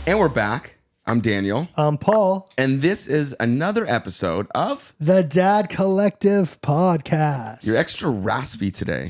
And we're back. I'm Daniel. I'm Paul. And this is another episode of The Dad Collective Podcast. You're extra raspy today.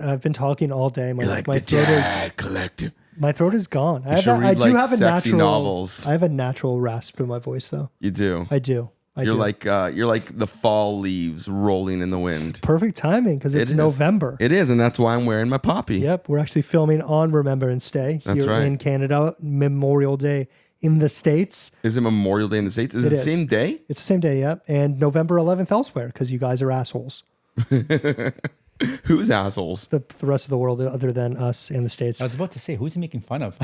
I've been talking all day. My The throat Dad Collective. My throat is gone. I should read, do have a sexy natural novels. I have a natural rasp in my voice, though. You do. I do. You're like the fall leaves rolling in the wind. It's perfect timing because it's November. It is, and that's why I'm wearing my poppy. Yep, we're actually filming on Remembrance Day here in Canada, Memorial Day in the States. Is it Memorial Day in the States? Is it the same day? It's the same day, yep. And November 11th elsewhere because you guys are assholes. Who's assholes? The rest of the world other than us in the States. I was about to say, who's he making fun of?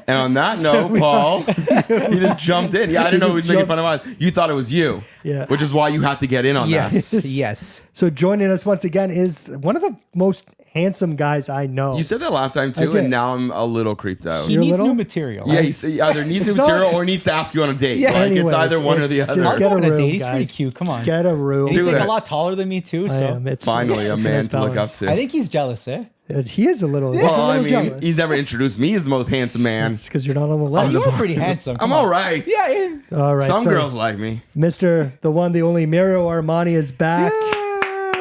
And on that note, Paul, he just jumped in. Yeah, I didn't know who was making fun of us. You thought it was you. Yeah. Which is why you had to get in on that. Yes. So joining us once again is one of the most handsome guys I know. You said that last time too, and now I'm a little creeped out. He needs new material. Yeah, he either needs new material or needs to ask you on a date. Yeah. Like, it's either one or the other. Just get a room, He's guys. pretty cute. Come on. Get a room. And he's Do like this. a lot taller than me too. So Finally, a man to look up to. I think he's jealous, eh? He is a little. Well, I mean, jealous. he's never introduced me as the most handsome man. It's because you're not on the list. You're pretty handsome. I'm all right. Yeah. All right. Some girls like me. Mr. The one, the only Mario Armani is back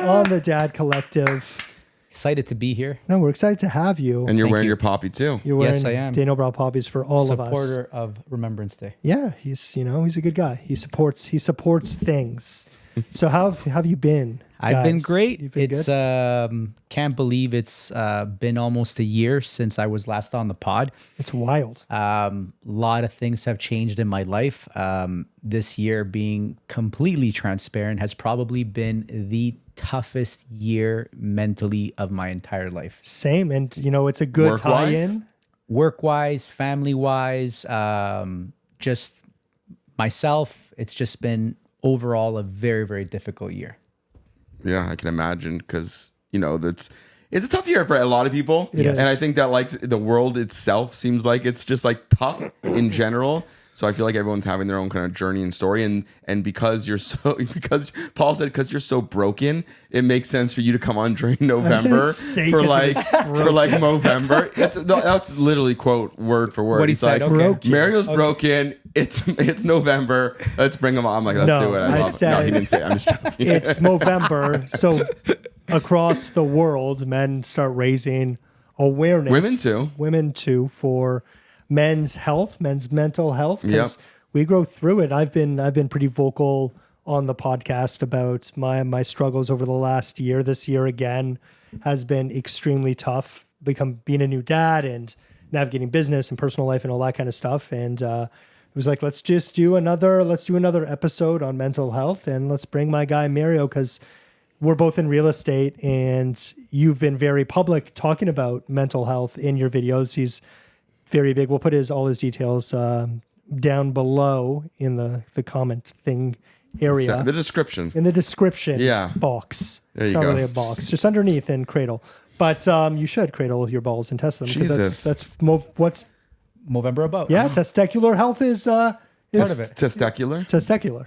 on the Dad Collective. Excited to be here. No, we're excited to have you. And you're wearing your poppy too. You're wearing Yes, I am. Daniel Brown poppies for all of us. Supporter of Remembrance Day. Yeah, he's a good guy. He supports things. So how have you been? I've been guys? great. You've been It's good? can't believe it's been almost a year since I was last on the pod. It's wild. A lot of things have changed in my life. This year, being completely transparent, has probably been the toughest year mentally of my entire life. Same, and it's a good Work-wise? tie-in. Work-wise, family-wise, just myself. It's just been overall a very, very difficult year. Yeah, I can imagine because it's a tough year for a lot of people. It is. And I think that like the world itself seems like it's just like tough in general. So I feel like everyone's having their own kind of journey and story, and because Paul said because you're so broken, it makes sense for you to come on during November for like Movember. That's literally quote word for word. What he He's said, like, okay. Mario's broken. It's November. Let's bring him on. I'm like, let's do it. I said no, he didn't say it. I'm just joking. It's Movember, so across the world, men start raising awareness. Women too, for men's health, men's mental health. Because we grow through it. I've been pretty vocal on the podcast about my struggles over the last year. This year again has been extremely tough. Being a new dad and navigating business and personal life and all that kind of stuff. And it was like, let's do another episode on mental health, and let's bring my guy Mario, because we're both in real estate and you've been very public talking about mental health in your videos. He's very big. We'll put all his details down below in the comment thing area. The description. In the description box. There you it's not go. really a box. Just underneath and cradle. But you should cradle your balls and test them. Jesus. That's what's... Movember about. Yeah, testicular health is part of it. Testicular? Testicular.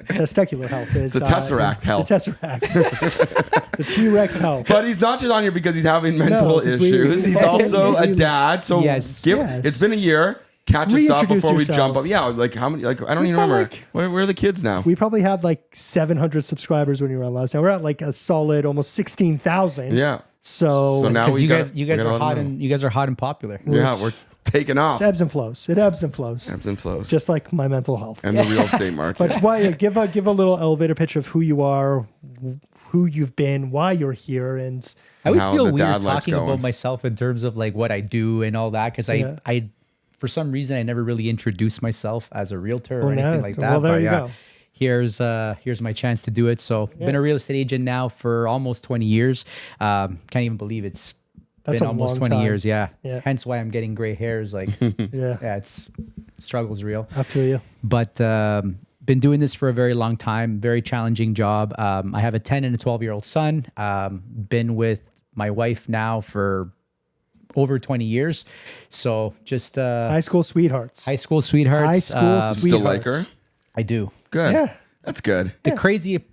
Testicular health is... The Tesseract health. The Tesseract. The T-Rex health. But he's not just on here because he's having mental 'cause we- issues. He's also a dad. So Yes. It's been a year. Catch us up Reintroduce before we jump up. yourselves. Yeah, like how many? Like I don't We've even got, remember. Where are the kids now? We probably had like 700 subscribers when you were on last time. We're at like a solid almost 16,000. Yeah. So now Because we you got- guys we gotta are let hot them know. and you guys are hot and popular. Yeah, we're taking off. it ebbs and flows. It ebbs and flows. Ebbs and flows. Just like my mental health. And the real estate market. But why give a little elevator pitch of who you are, who you've been, why you're here, and I always How feel the weird dad life's talking going. about myself in terms of like what I do and all that, because I for some reason I never really introduced myself as a realtor or anything like that. Well, there but you go. Here's my chance to do it. So been a real estate agent now for almost 20 years. Can't even believe it's That's been a almost long 20 time. years. Yeah. Yeah. Hence why I'm getting gray hairs. Like, Yeah. it's struggle's real. I feel you. But been doing this for a very long time. Very challenging job. I have a 10 and a 12-year-old son. Been with my wife now for over 20 years. So just High school sweethearts. high school sweethearts. High school Still like her? sweethearts. I do. Good. Yeah. That's good. The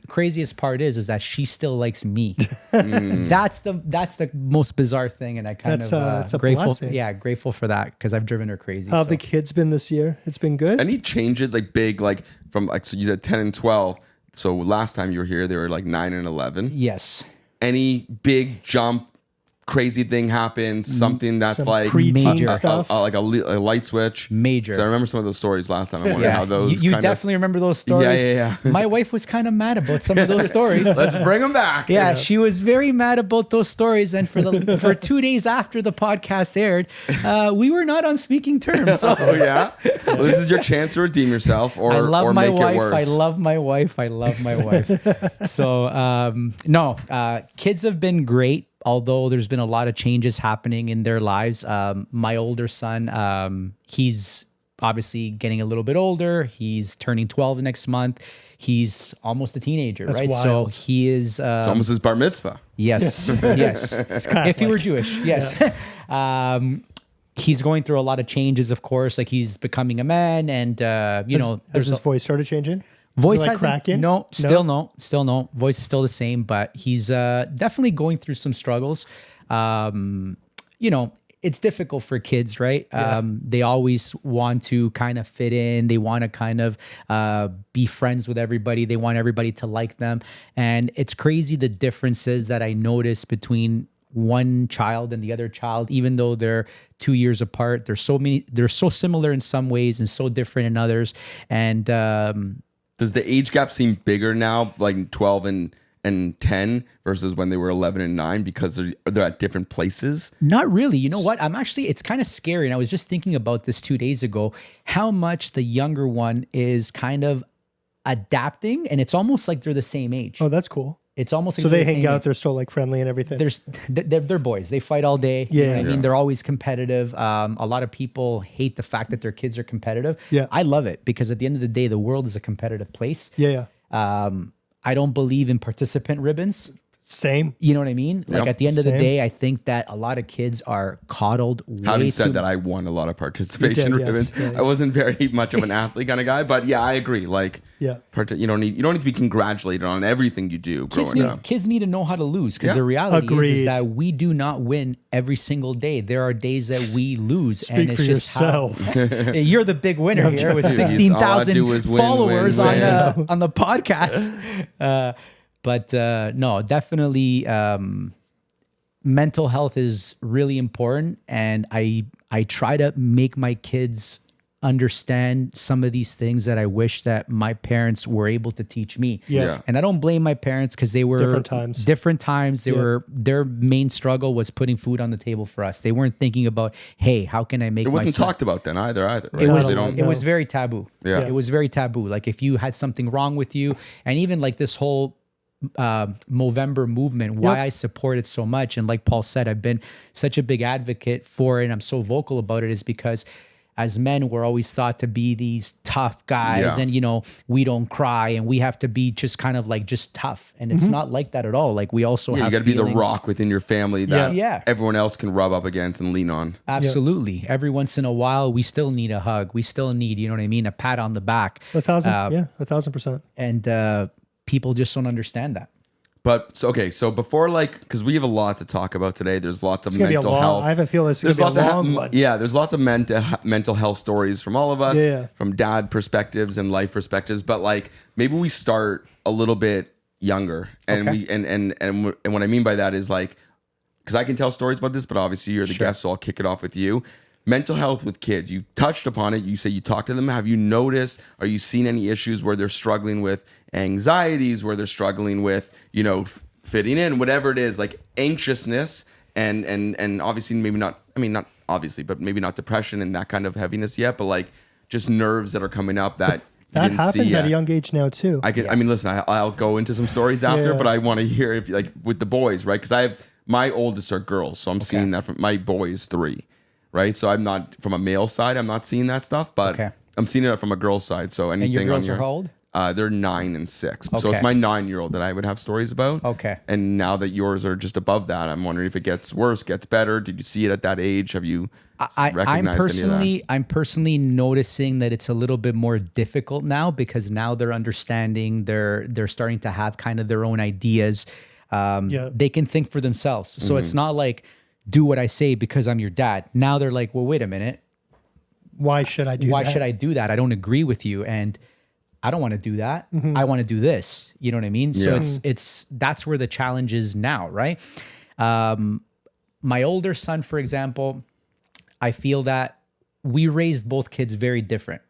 craziest part is that she still likes me. That's the most bizarre thing, and I kind it's of a grateful. blessing. Yeah, grateful for that because I've driven her crazy. How have the kids been this year? It's been good. Any changes like big, like from like, so you said 10 and 12. So last time you were here, they were like 9 and 11. Yes. Any big jump, crazy thing happens, something that's Some like preteen Major. stuff. like a light switch. Major. So I remember some of those stories last time. I wonder how those you kind definitely remember those stories. Yeah. My wife was kind of mad about some of those stories. Let's bring them back. Yeah, she was very mad about those stories, and for 2 days after the podcast aired, we were not on speaking terms. So. Oh yeah. Well, this is your chance to redeem yourself, or I love or my make wife. it worse. I love my wife. I love my wife. So kids have been great. Although there's been a lot of changes happening in their lives. My older son, he's obviously getting a little bit older. He's turning 12 next month. He's almost a teenager, That's right? wild. So he is. It's almost his bar mitzvah. Yes, yes. If he were Jewish, yes. He's going through a lot of changes, of course. Like he's becoming a man, and Has his voice started changing? Voice like hasn't- cracking? No, still no. Voice is still the same, but he's definitely going through some struggles. It's difficult for kids, right? They always want to kind of fit in. They want to kind of be friends with everybody. They want everybody to like them. And it's crazy the differences that I notice between one child and the other child, even though they're 2 years apart. They're so similar in some ways and so different in others. And Does the age gap seem bigger now, like 12 and 10 versus when they were 11 and 9 because they're at different places? Not really. You know what? It's kind of scary. And I was just thinking about this 2 days ago, how much the younger one is kind of adapting. And it's almost like they're the same age. Oh, that's cool. It's almost like So they're they the hang same out. age. They're still like friendly and everything. They're boys. They fight all day. You know what I Yeah. mean, they're always competitive. A lot of people hate the fact that their kids are competitive. Yeah. I love it because at the end of the day, the world is a competitive place. Yeah. I don't believe in participant ribbons. Same. You know what I mean? Like Yep. at the end of the Same. day, I think that a lot of kids are coddled way Having too said that, I won a lot of participation You did, yes. ribbons. Yeah. I wasn't very much of an athlete kind of guy, but yeah, I agree. Like, Yeah. you don't need to be congratulated on everything you do growing up. Kids need to know how to lose because Yeah. the reality is Agreed. that we do not win every single day. There are days that we lose, Speak and it's for just yourself. how you're the big winner here with Dude, 16,000 all I do is win, followers win, on the podcast. But no, definitely. Mental health is really important, and I try to make my kids understand some of these things that I wish that my parents were able to teach me. Yeah. And I don't blame my parents because they were Different times. They were their main struggle was putting food on the table for us. They weren't thinking about, hey, how can I make It my wasn't son? talked about then either. Right? It was They don't- it was very taboo. Yeah. It was very taboo. Like if you had something wrong with you, and even like this whole Movember movement, why I support it so much, and like Paul said, I've been such a big advocate for it, and I'm so vocal about it, is because as men, we're always thought to be these tough guys, Yeah. and we don't cry, and we have to be just kind of like just tough, and it's not like that at all. Like we also Yeah, have you got to be the feelings. rock within your family that Yeah. everyone else can rub up against and lean on. Absolutely. Every once in a while, we still need a hug. We still need, you know what I mean, a pat on the back. 1,000%. And people just don't understand that. But so before, like, because we have a lot to talk about today. There's lots of It's gonna be a mental long. health. I have a feeling it's gonna be a long one. Yeah, there's lots of mental health stories from all of us, Yeah. from dad perspectives and life perspectives. But like, maybe we start a little bit younger, and Okay. and what I mean by that is like, because I can tell stories about this, but obviously you're the guest, so I'll kick it off with you. Mental health with kids. You've touched upon it. You say you talk to them. Have you noticed? Are you seeing any issues where they're struggling with anxieties, where they're struggling with, fitting in, whatever it is, like anxiousness and obviously not obviously, but maybe not depression and that kind of heaviness yet, but like just nerves that are coming up that you That didn't see happens yet. at a young age now too. I mean, listen, I'll go into some stories after, Yeah. but I want to hear if like with the boys, right? Because I have my oldest are girls, so I'm seeing that from my boy is 3, right? So I'm not from a male side, I'm not seeing that stuff, but Okay. I'm seeing it from a girl's side. So anything And your girls on your are how old? They're 9 and 6. So Okay. it's my 9-year-old that I would have stories about. Okay. And now that yours are just above that, I'm wondering if it gets worse, gets better. Did you see it at that age? Have you recognized any of that? I'm personally noticing that it's a little bit more difficult now, because now they're understanding, they're starting to have kind of their own ideas. They can think for themselves. So it's not like, do what I say because I'm your dad. Now they're like, well, wait a minute. Why should I do that? Why should I do that? I don't agree with you. And I don't want to do that. I want to do this. You know what I mean? So it's that's where the challenge is now, right? My older son, for example, I feel that we raised both kids very different.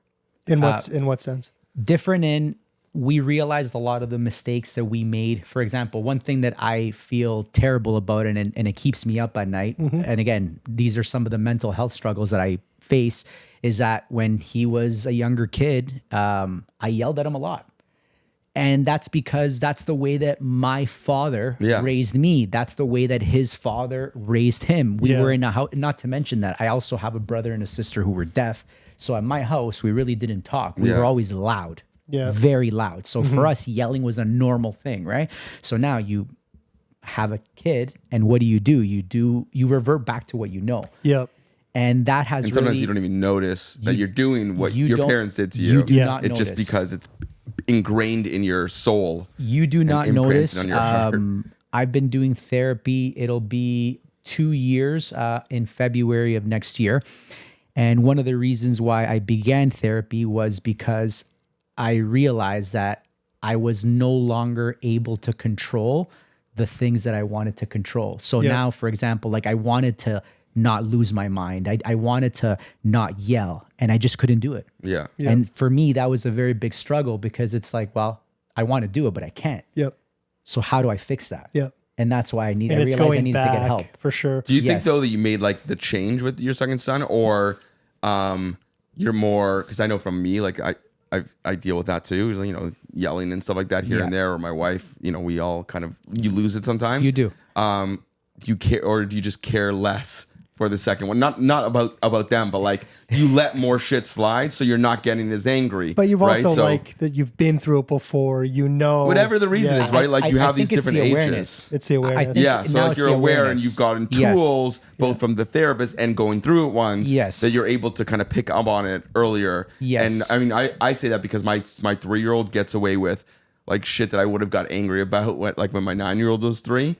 In what sense? Different in, we realized a lot of the mistakes that we made. For example, one thing that I feel terrible about, and it keeps me up at night, and again, these are some of the mental health struggles that I face, is that when he was a younger kid, I yelled at him a lot. And that's because that's the way that my father raised me. That's the way that his father raised him. We were in a house, not to mention that I also have a brother and a sister who were deaf. So at my house, we really didn't talk. We were always loud, very loud. So for us, yelling was a normal thing, right? So now you have a kid, and what do? You revert back to what you know. Yep. And that has and sometimes really, you don't even notice that you're doing what you your don't- parents did to you you. do not It's just notice. because it's ingrained in your soul. You do not imprinted notice. on your heart. I've been doing therapy. It'll be 2 years in February of next year. And one of the reasons why I began therapy was because I realized that I was no longer able to control the things that I wanted to control. So now, for example, like I wanted to not lose my mind. I wanted to not yell, and I just couldn't do it. Yeah. And for me, that was a very big struggle, because it's like, well, I want to do it, but I can't. Yep. So how do I fix that? Yep. And that's why I And realized I needed to get help. for sure. Do you think Yes. though that you made like the change with your second son, or you're more, because I know from me, like I deal with that too, you know, yelling and stuff like that here and there, or my wife, you know, we all kind of, you lose it sometimes. You do. Do you care, or do you just care less for the second one? Not about them, but like you let more shit slide, so you're not getting as angry. But you've right? also So, like that you've been through it before, you know. whatever the reason is, right? Like you have these think it's different the ages. awareness. It's the awareness. I think Yeah, so now like it's you're the aware, and awareness. you've gotten Yes. tools both from the therapist and going through it once. Yes. That you're able to kind of pick up on it earlier. Yes. And I mean, I say that because my 3-year-old gets away with like shit that I would have got angry about when my 9-year-old was 3.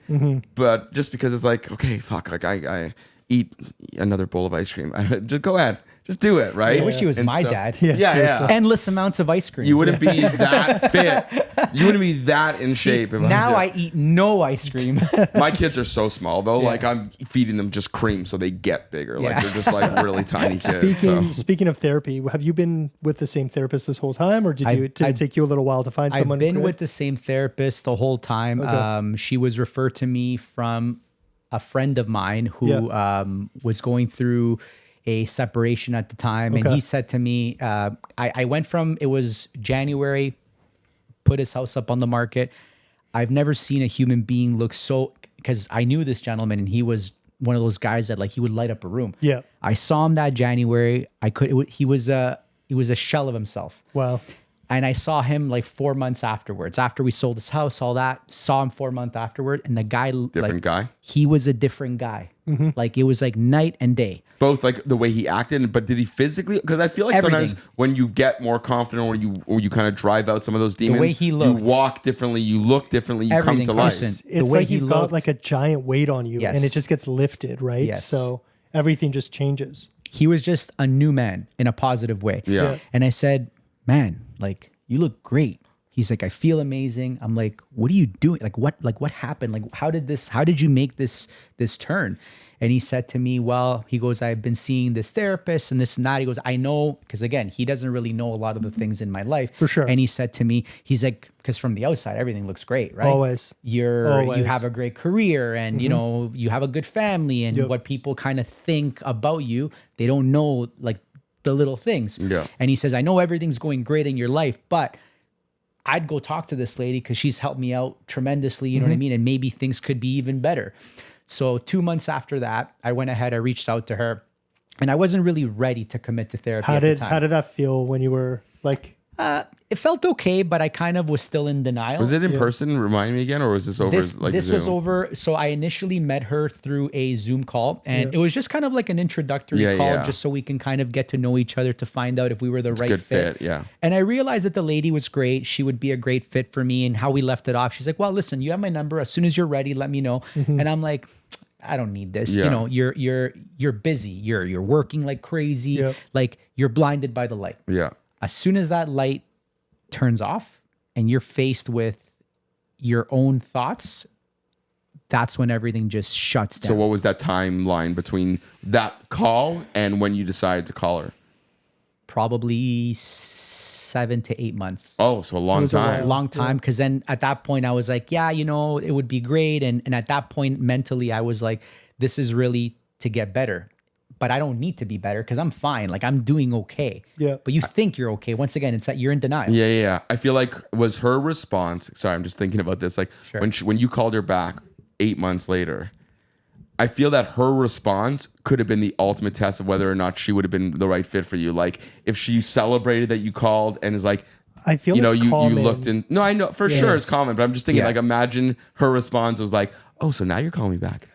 But just because it's like, okay, fuck, like I eat another bowl of ice cream. Just go ahead. Just do it, right? I wish he was And my so- dad. Yeah, Yeah, seriously. yeah. Endless amounts of ice cream. You wouldn't be that fit. You wouldn't be that in shape. If Now was I eat no ice cream. My kids are so small though. Like I'm feeding them just cream so they get bigger. Like Yeah. they're just like really tiny kids. Speaking of therapy, have you been with the same therapist this whole time, or did it take you a little while to find someone? I've been good? with the same therapist the whole time. Okay. She was referred to me from a friend of mine who was going through a separation at the time. And Okay. he said to me, I went from, it was January, put his house up on the market. I've never seen a human being look so, because I knew this gentleman and he was one of those guys that like, he would light up a room. Yeah. I saw him that January. He was a shell of himself. Wow. And I saw him like 4 months afterwards. After we sold his house, all that, saw him 4 months afterward. And the guy, Different guy? He was a different guy. Like it was like night and day. Both like the way he acted, but did he physically? Because I feel like sometimes Everything. when you get more confident, or you kind of drive out some of those demons, way he looked. you walk differently, you look differently, you Everything, come to life. Carson. It's The way like he you've got looked. like a giant weight on you, Yes. and it just gets lifted, right? Yes. So everything just changes. He was just a new man in a positive way. Yeah. And I said, man, like you look great. He's like, I feel amazing. I'm like, what are you doing? Like what happened? Like, how did you make this turn? And he said to me, well, he goes, I've been seeing this therapist and this and that. He goes, I know, because again, he doesn't really know a lot of the things in my life. For sure. And he said to me, he's like, because from the outside, everything looks great, right? Always. You Always. have a great career and, you know, you have a good family and what people kind of think about you, they don't know like the little things. Yeah. And he says, I know everything's going great in your life, but I'd go talk to this lady because she's helped me out tremendously. You know what I mean? And maybe things could be even better. So 2 months after that, I went ahead, I reached out to her and I wasn't really ready to commit to therapy How at the did time. how did that feel when you were like It felt okay, but I kind of was still in denial. Was it in person? Remind me again, or was this over This Zoom? was over. So I initially met her through a Zoom call, and it was just kind of like an introductory call, just so we can kind of get to know each other to find out if we were the right good fit. Yeah. And I realized that the lady was great. She would be a great fit for me. And how we left it off, she's like, "Well, listen, you have my number. As soon as you're ready, let me know." And I'm like, I don't need this. Yeah. You know, you're busy. You're working like crazy. Yep. Like you're blinded by the light. Yeah. As soon as that light turns off and you're faced with your own thoughts, that's when everything just shuts down. So what was that timeline between that call and when you decided to call her? Probably 7 to 8 months. Oh, so a long time. Long time. Because then at that point I was like, yeah, you know, it would be great. And at that point mentally I was like, this is really to get better. But I don't need to be better because I'm fine. Like I'm doing okay. Yeah. But you think you're okay. Once again, it's that you're in denial. Yeah. I feel like was her response. Sorry, I'm just thinking about this. Like when you called her back 8 months later, I feel that her response could have been the ultimate test of whether or not she would have been the right fit for you. Like if she celebrated that you called and is like, I feel you know, it's you common. looked in. No, I know for sure it's common, but I'm just thinking like imagine her response was like, oh, so now you're calling me back.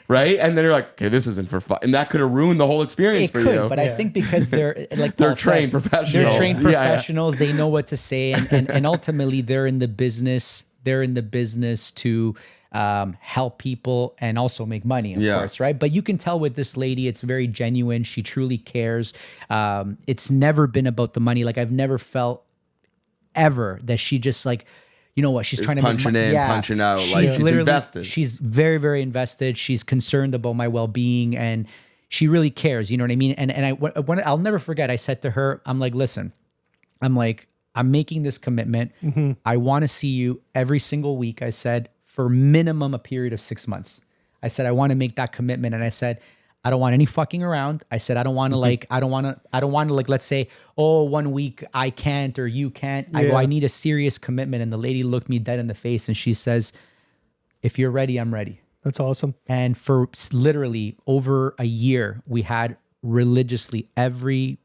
Right. And then you're like, okay, this isn't for fun. And that could have ruined the whole experience It for could, you. but I think because they're like They're Paul trained said, professionals. They're trained Yeah, yeah. professionals. They know what to say. And ultimately they're in the business. They're in the business to help people and also make money, of course. Right. But you can tell with this lady, it's very genuine. She truly cares. It's never been about the money. Like I've never felt ever that she just like, you know what? She's trying to punching in, punching out. Like she's invested. She's very, very invested. She's concerned about my well-being and she really cares. You know what I mean? And I'll never forget. I said to her, I'm like, listen, I'm making this commitment. I want to see you every single week. I said for minimum a period of 6 months. I said, I want to make that commitment. And I said, I don't want any fucking around. I said, I don't want to I don't want to like, let's say, oh, 1 week I can't or you can't. I go, I need a serious commitment. And the lady looked me dead in the face and she says, if you're ready, I'm ready. That's awesome. And for literally over a year, we had religiously every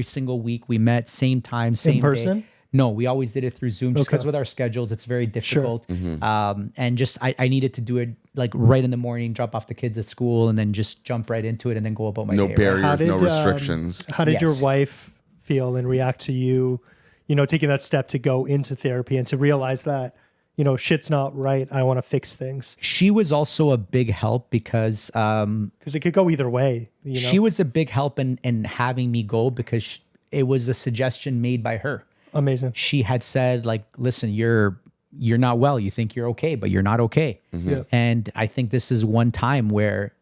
single week we met, same time, same in person? day. No, we always did it through Zoom just because with our schedules, it's very difficult. Sure. And just, I needed to do it like right in the morning, drop off the kids at school and then just jump right into it and then go about my day. No barriers, no restrictions. How did your wife feel and react to you, you know, taking that step to go into therapy and to realize that, you know, shit's not right. I want to fix things. She was also a big help because it could go either way. You know? She was a big help in having me go because it was a suggestion made by her. Amazing. She had said like, listen, you're not well. You think you're okay, but you're not okay. Yeah. And I think this is one time where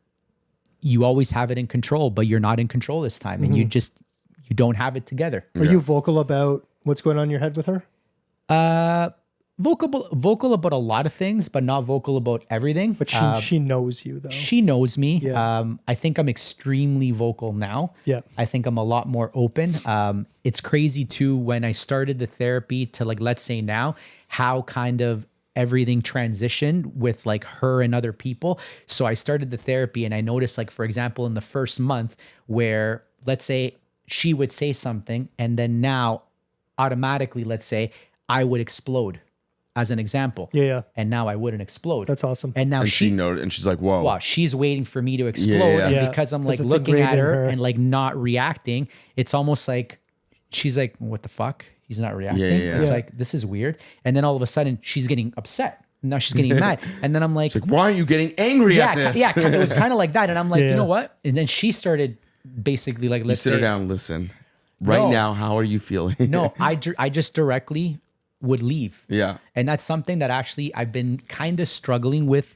you always have it in control, but you're not in control this time. And you don't have it together. Are you vocal about what's going on in your head with her? Vocal about a lot of things, but not vocal about everything. But she knows you though. She knows me. Yeah. I think I'm extremely vocal now. Yeah. I think I'm a lot more open. It's crazy too, when I started the therapy to like, let's say now, how kind of everything transitioned with like her and other people. So I started the therapy and I noticed like, for example, in the first month where let's say she would say something and then now automatically, let's say I would explode. As an example. Yeah. And now I wouldn't explode. That's awesome. And now she noted and she's like, whoa. Wow, she's waiting for me to explode. Yeah. And because I'm like looking at her and like not reacting, it's almost like she's like, what the fuck? He's not reacting. It's like, this is weird. And then all of a sudden she's getting upset. Now she's getting mad. And then I'm like, why aren't you getting angry at this? Yeah, it was kind of like that. And I'm like, you know what? And then she started basically like, let's sit her down, listen. Right now, how are you feeling? No, I just directly would leave. Yeah. And that's something that actually I've been kind of struggling with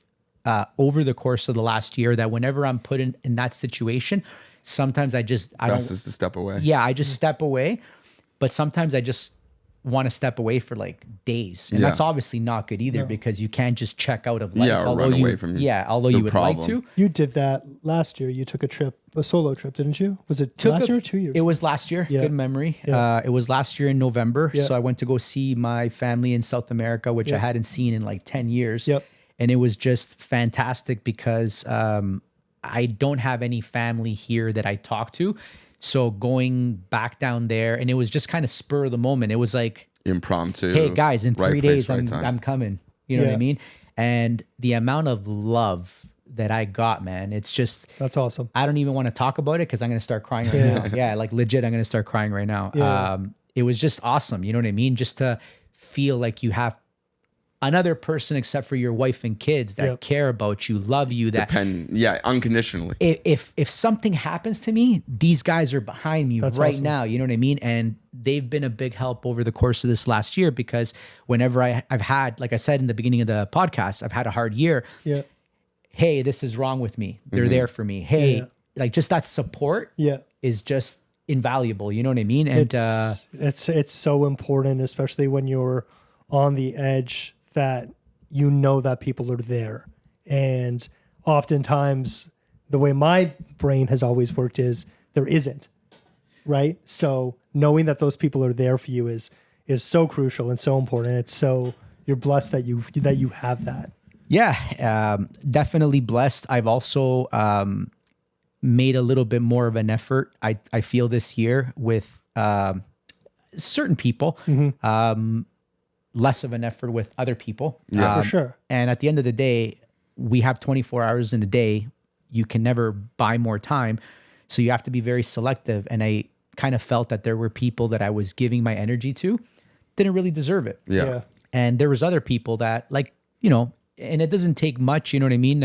over the course of the last year, that whenever I'm put in that situation, sometimes I don't. Best is to step away. Yeah, I just step away. But sometimes I just want to step away for like days. And that's obviously not good either because you can't just check out of life. Yeah, or run away from although you would like to. You did that last year. You took a solo trip, didn't you? Was it last year or 2 years? It was last year. Yeah. Good memory. Yeah. It was last year in November. Yeah. So I went to go see my family in South America, which I hadn't seen in like 10 years. Yep. And it was just fantastic because I don't have any family here that I talk to. So going back down there, and it was just kind of spur of the moment. It was like impromptu. Hey guys, in 3 days right I'm coming. You know what I mean? And the amount of love that I got, man, it's just that's awesome. I don't even want to talk about it because I'm gonna start crying right now. Yeah, like legit, I'm gonna start crying right now. Yeah. It was just awesome. You know what I mean? Just to feel like you have another person except for your wife and kids that care about you, love you, that unconditionally. If something happens to me, these guys are behind me awesome. Now. You know what I mean? And they've been a big help over the course of this last year, because whenever I've had, like I said in the beginning of the podcast, I've had a hard year. Yeah. Hey, this is wrong with me. They're there for me. Hey, like just that support is just invaluable. You know what I mean? And it's so important, especially when you're on the edge, that you know that people are there. And oftentimes the way my brain has always worked is there isn't, right? So knowing that those people are there for you is so crucial and so important. It's so, you're blessed that you have that. Yeah, definitely blessed. I've also made a little bit more of an effort, I feel, this year with certain people. Less of an effort with other people. Yeah, for sure. And at the end of the day, we have 24 hours in a day. You can never buy more time. So you have to be very selective. And I kind of felt that there were people that I was giving my energy to didn't really deserve it. Yeah. And there was other people that, like, you know, and it doesn't take much, you know what I mean?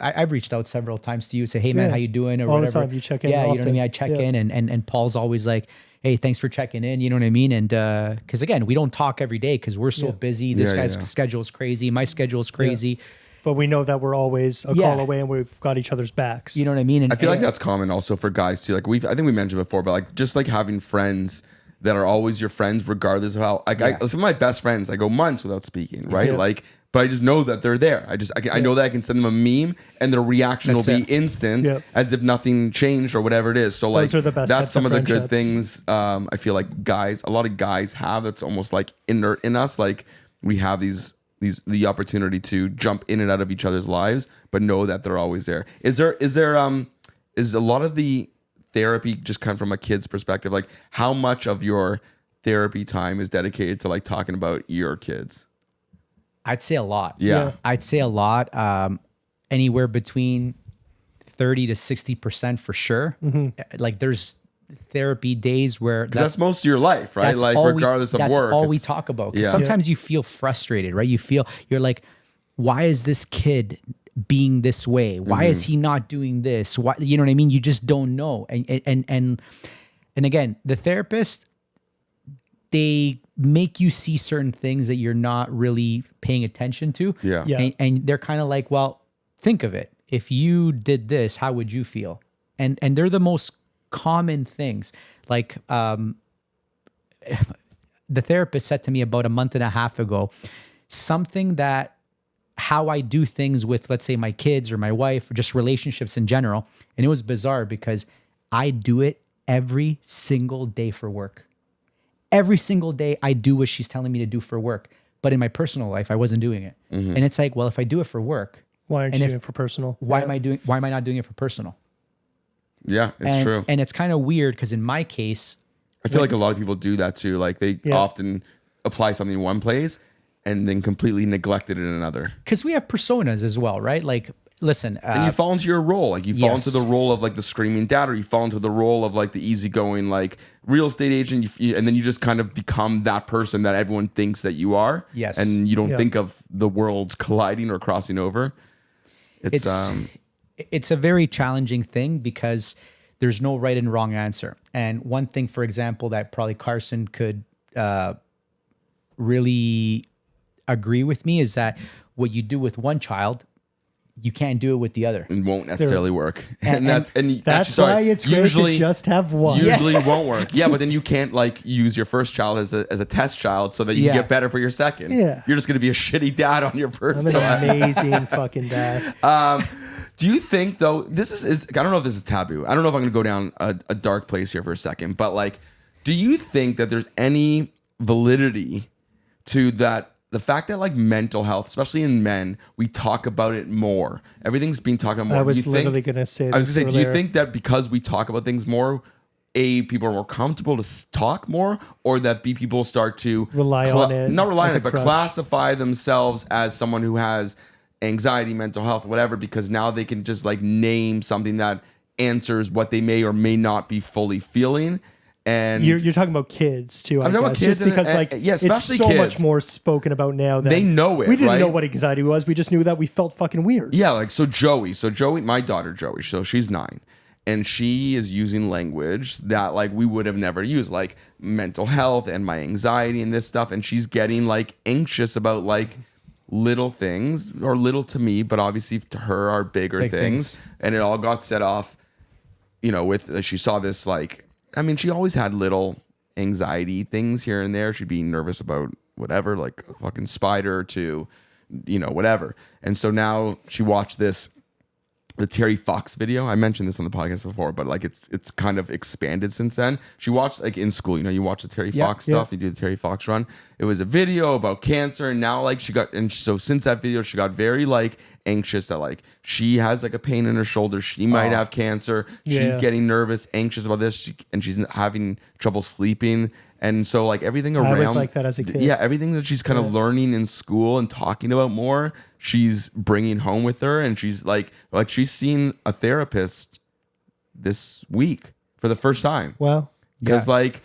I've reached out several times to you, say, hey man, how you doing? Or all whatever. the time you check in. Yeah, often. You know what I mean? I check in and Paul's always like, hey, thanks for checking in. You know what I mean? And because again, we don't talk every day because we're so busy. This guy's schedule is crazy. My schedule is crazy. But we know that we're always a call away and we've got each other's backs. You know what I mean? And I feel like that's common also for guys too. Like I think we mentioned before, but like just like having friends that are always your friends, regardless of how, like some of my best friends, I go months without speaking, right? Yeah. Like, but I just know that they're there. I know that I can send them a meme and their reaction will be instant, as if nothing changed or whatever it is. So like, those are the best that's some of the good friendships. things. I feel like a lot of guys have, that's almost like in us. Like we have the opportunity to jump in and out of each other's lives, but know that they're always there. Is a lot of the therapy just kind of from a kid's perspective? Like how much of your therapy time is dedicated to like talking about your kids? I'd say a lot. Yeah. I'd say a lot. Anywhere between 30 to 60% for sure. Like there's therapy days where that's most of your life, right? Like regardless of work. That's all we talk about. Sometimes you feel frustrated, right? You're like, why is this kid being this way? Why is he not doing this? Why, you know what I mean? You just don't know. And again, the therapist, they make you see certain things that you're not really paying attention to. Yeah. And they're kind of like, well, think of it. If you did this, how would you feel? And they're the most common things. Like the therapist said to me about a month and a half ago, something that how I do things with, let's say, my kids or my wife or just relationships in general. And it was bizarre because I do it every single day for work. Every single day I do what she's telling me to do for work. But in my personal life, I wasn't doing it. And it's like, well, if I do it for work, why aren't you doing it for personal? Why am I not doing it for personal? Yeah, it's true. And it's kind of weird because in my case, I feel like a lot of people do that too. Like they often apply something in one place and then completely neglect it in another. Because we have personas as well, right? Like, listen. And you fall into your role. Like you fall into the role of like the screaming dad, or you fall into the role of like the easygoing like real estate agent. And then you just kind of become that person that everyone thinks that you are. Yes. And you don't think of the worlds colliding or crossing over. It's a very challenging thing because there's no right and wrong answer. And one thing, for example, that probably Carson could really agree with me is that what you do with one child, you can't do it with the other. It won't necessarily work. And that's why it's great to just have one. Usually it won't work. Yeah, but then you can't like use your first child as a test child so that you get better for your second. Yeah. You're just going to be a shitty dad on your first I'm an amazing fucking dad. Do you think though, this is I don't know if this is taboo. I don't know if I'm going to go down a dark place here for a second, but like, do you think that there's any validity to that the fact that like mental health, especially in men, we talk about it more. Everything's being talked about more. I was literally going to say this. I was going to say, do you think that because we talk about things more, people are more comfortable to talk more, or that people start to rely on it? Not rely on it, but crutch. classify themselves as someone who has anxiety, mental health, whatever, because now they can just like name something that answers what they may or may not be fully feeling. And you're talking about kids too. I'm talking about kids, just because it's so kids. much more spoken about now. That they know it. We didn't right? know what anxiety was. We just knew that we felt fucking weird. Yeah, like so Joey, my daughter Joey, so she's 9, and she is using language that like we would have never used, like mental health and my anxiety and this stuff, and she's getting like anxious about like little things, or little to me, but obviously to her are bigger things, and it all got set off, with she saw this like. I mean, she always had little anxiety things here and there. She'd be nervous about whatever, like a fucking spider to, whatever. And so now she watched the Terry Fox video. I mentioned this on the podcast before, but like it's kind of expanded since then. She watched like in school, you watch the Terry Fox stuff, you do the Terry Fox run. It was a video about cancer, and now like so since that video, she got very like anxious that like she has like a pain in her shoulder. She might have cancer. She's getting nervous, anxious about this, and she's having trouble sleeping. And so like everything around, I was like that as a kid. Yeah, everything that she's kind of learning in school and talking about more, she's bringing home with her, and she's like she's seen a therapist this week for the first time. Wow. Because like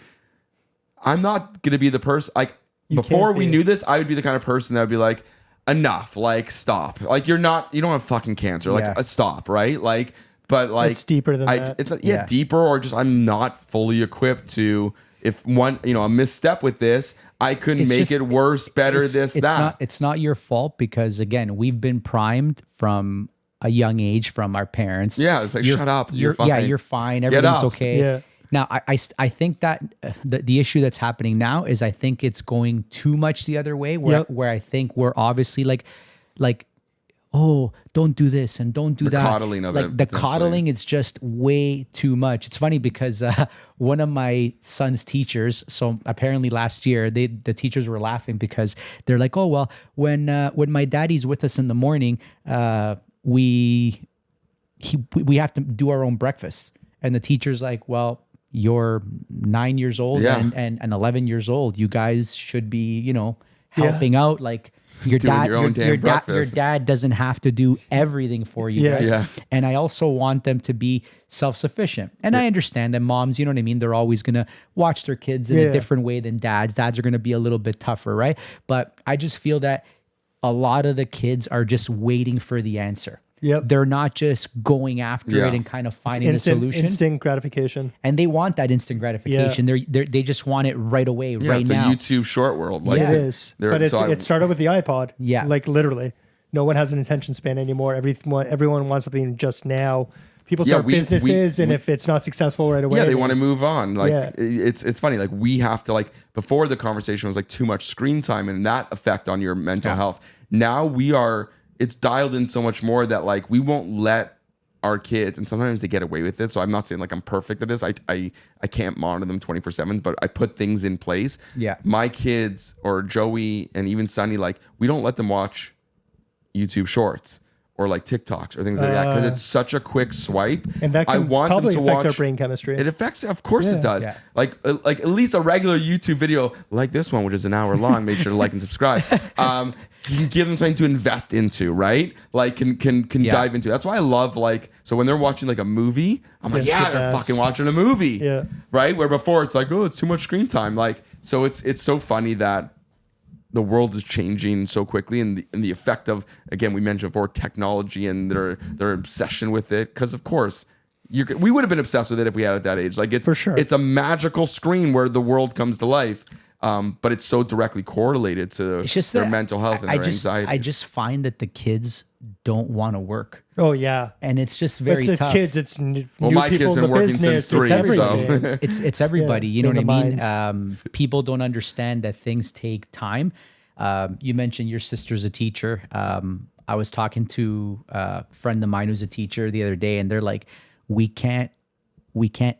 I'm not gonna be the person like before we knew this, I would be the kind of person that would be like, enough, like stop, like you don't have fucking cancer, like stop, right? Like, but like it's deeper than that. It's deeper, or just I'm not fully equipped to. If one, a misstep with this, I couldn't make it worse, better, that. It's not your fault, because again, we've been primed from a young age from our parents. Yeah, it's like, shut up. You're fine. Yeah, you're fine. Everything's okay. Yeah. Now, I think that the issue that's happening now is I think it's going too much the other way, where I think we're obviously like, oh, don't do this and don't do that. The coddling of it. The coddling is just way too much. It's funny because one of my son's teachers, so apparently last year, the teachers were laughing because they're like, oh, well, when my daddy's with us in the morning, we have to do our own breakfast. And the teacher's like, well, you're 9 years old and 11 years old. You guys should be, helping out. Like your dad doesn't have to do everything for you guys. Yeah. And I also want them to be self-sufficient. And I understand that moms, you know what I mean? They're always going to watch their kids in a different way than dads. Dads are going to be a little bit tougher, right? But I just feel that a lot of the kids are just waiting for the answer. Yep. They're not just going after it and kind of finding a solution. Instant gratification. And they want that instant gratification. Yeah. They just want it right away, right it's now. It's a YouTube short world. Like it is. But it started with the iPod. Yeah. Like literally. No one has an attention span anymore. Everyone wants something just now. People start businesses, and if it's not successful right away, they want to move on. Like it's funny. Like we have to before the conversation was like too much screen time and that effect on your mental health. Now it's dialed in so much more that like we won't let our kids, and sometimes they get away with it. So I'm not saying like I'm perfect at this. I can't monitor them 24/7, but I put things in place. Yeah. My kids or Joey and even Sunny, like we don't let them watch YouTube shorts or like TikToks or things like that, because it's such a quick swipe. And that can probably affect their brain chemistry. It affects, of course it does. Yeah. Like at least a regular YouTube video like this one, which is an hour long, make sure to like and subscribe. You can give them something to invest into, right? Like can dive into. That's why I love so when they're watching like a movie, I'm like, they're fucking watching a movie. Yeah. Right? Where before it's like, oh, it's too much screen time. Like, so it's so funny that the world is changing so quickly, and the effect of, again, we mentioned before, technology and their obsession with it. Because of course, we would have been obsessed with it if we had it at that age. Like it's for sure. It's a magical screen where the world comes to life. But it's so directly correlated to their mental health and their anxiety. I just find that the kids don't want to work. Oh yeah, and it's just very it's tough. Kids, it's new my people kids been in the working business, since 3, so it's everybody. You know what I mean? People don't understand that things take time. You mentioned your sister's a teacher. I was talking to a friend of mine who's a teacher the other day, and they're like, we can't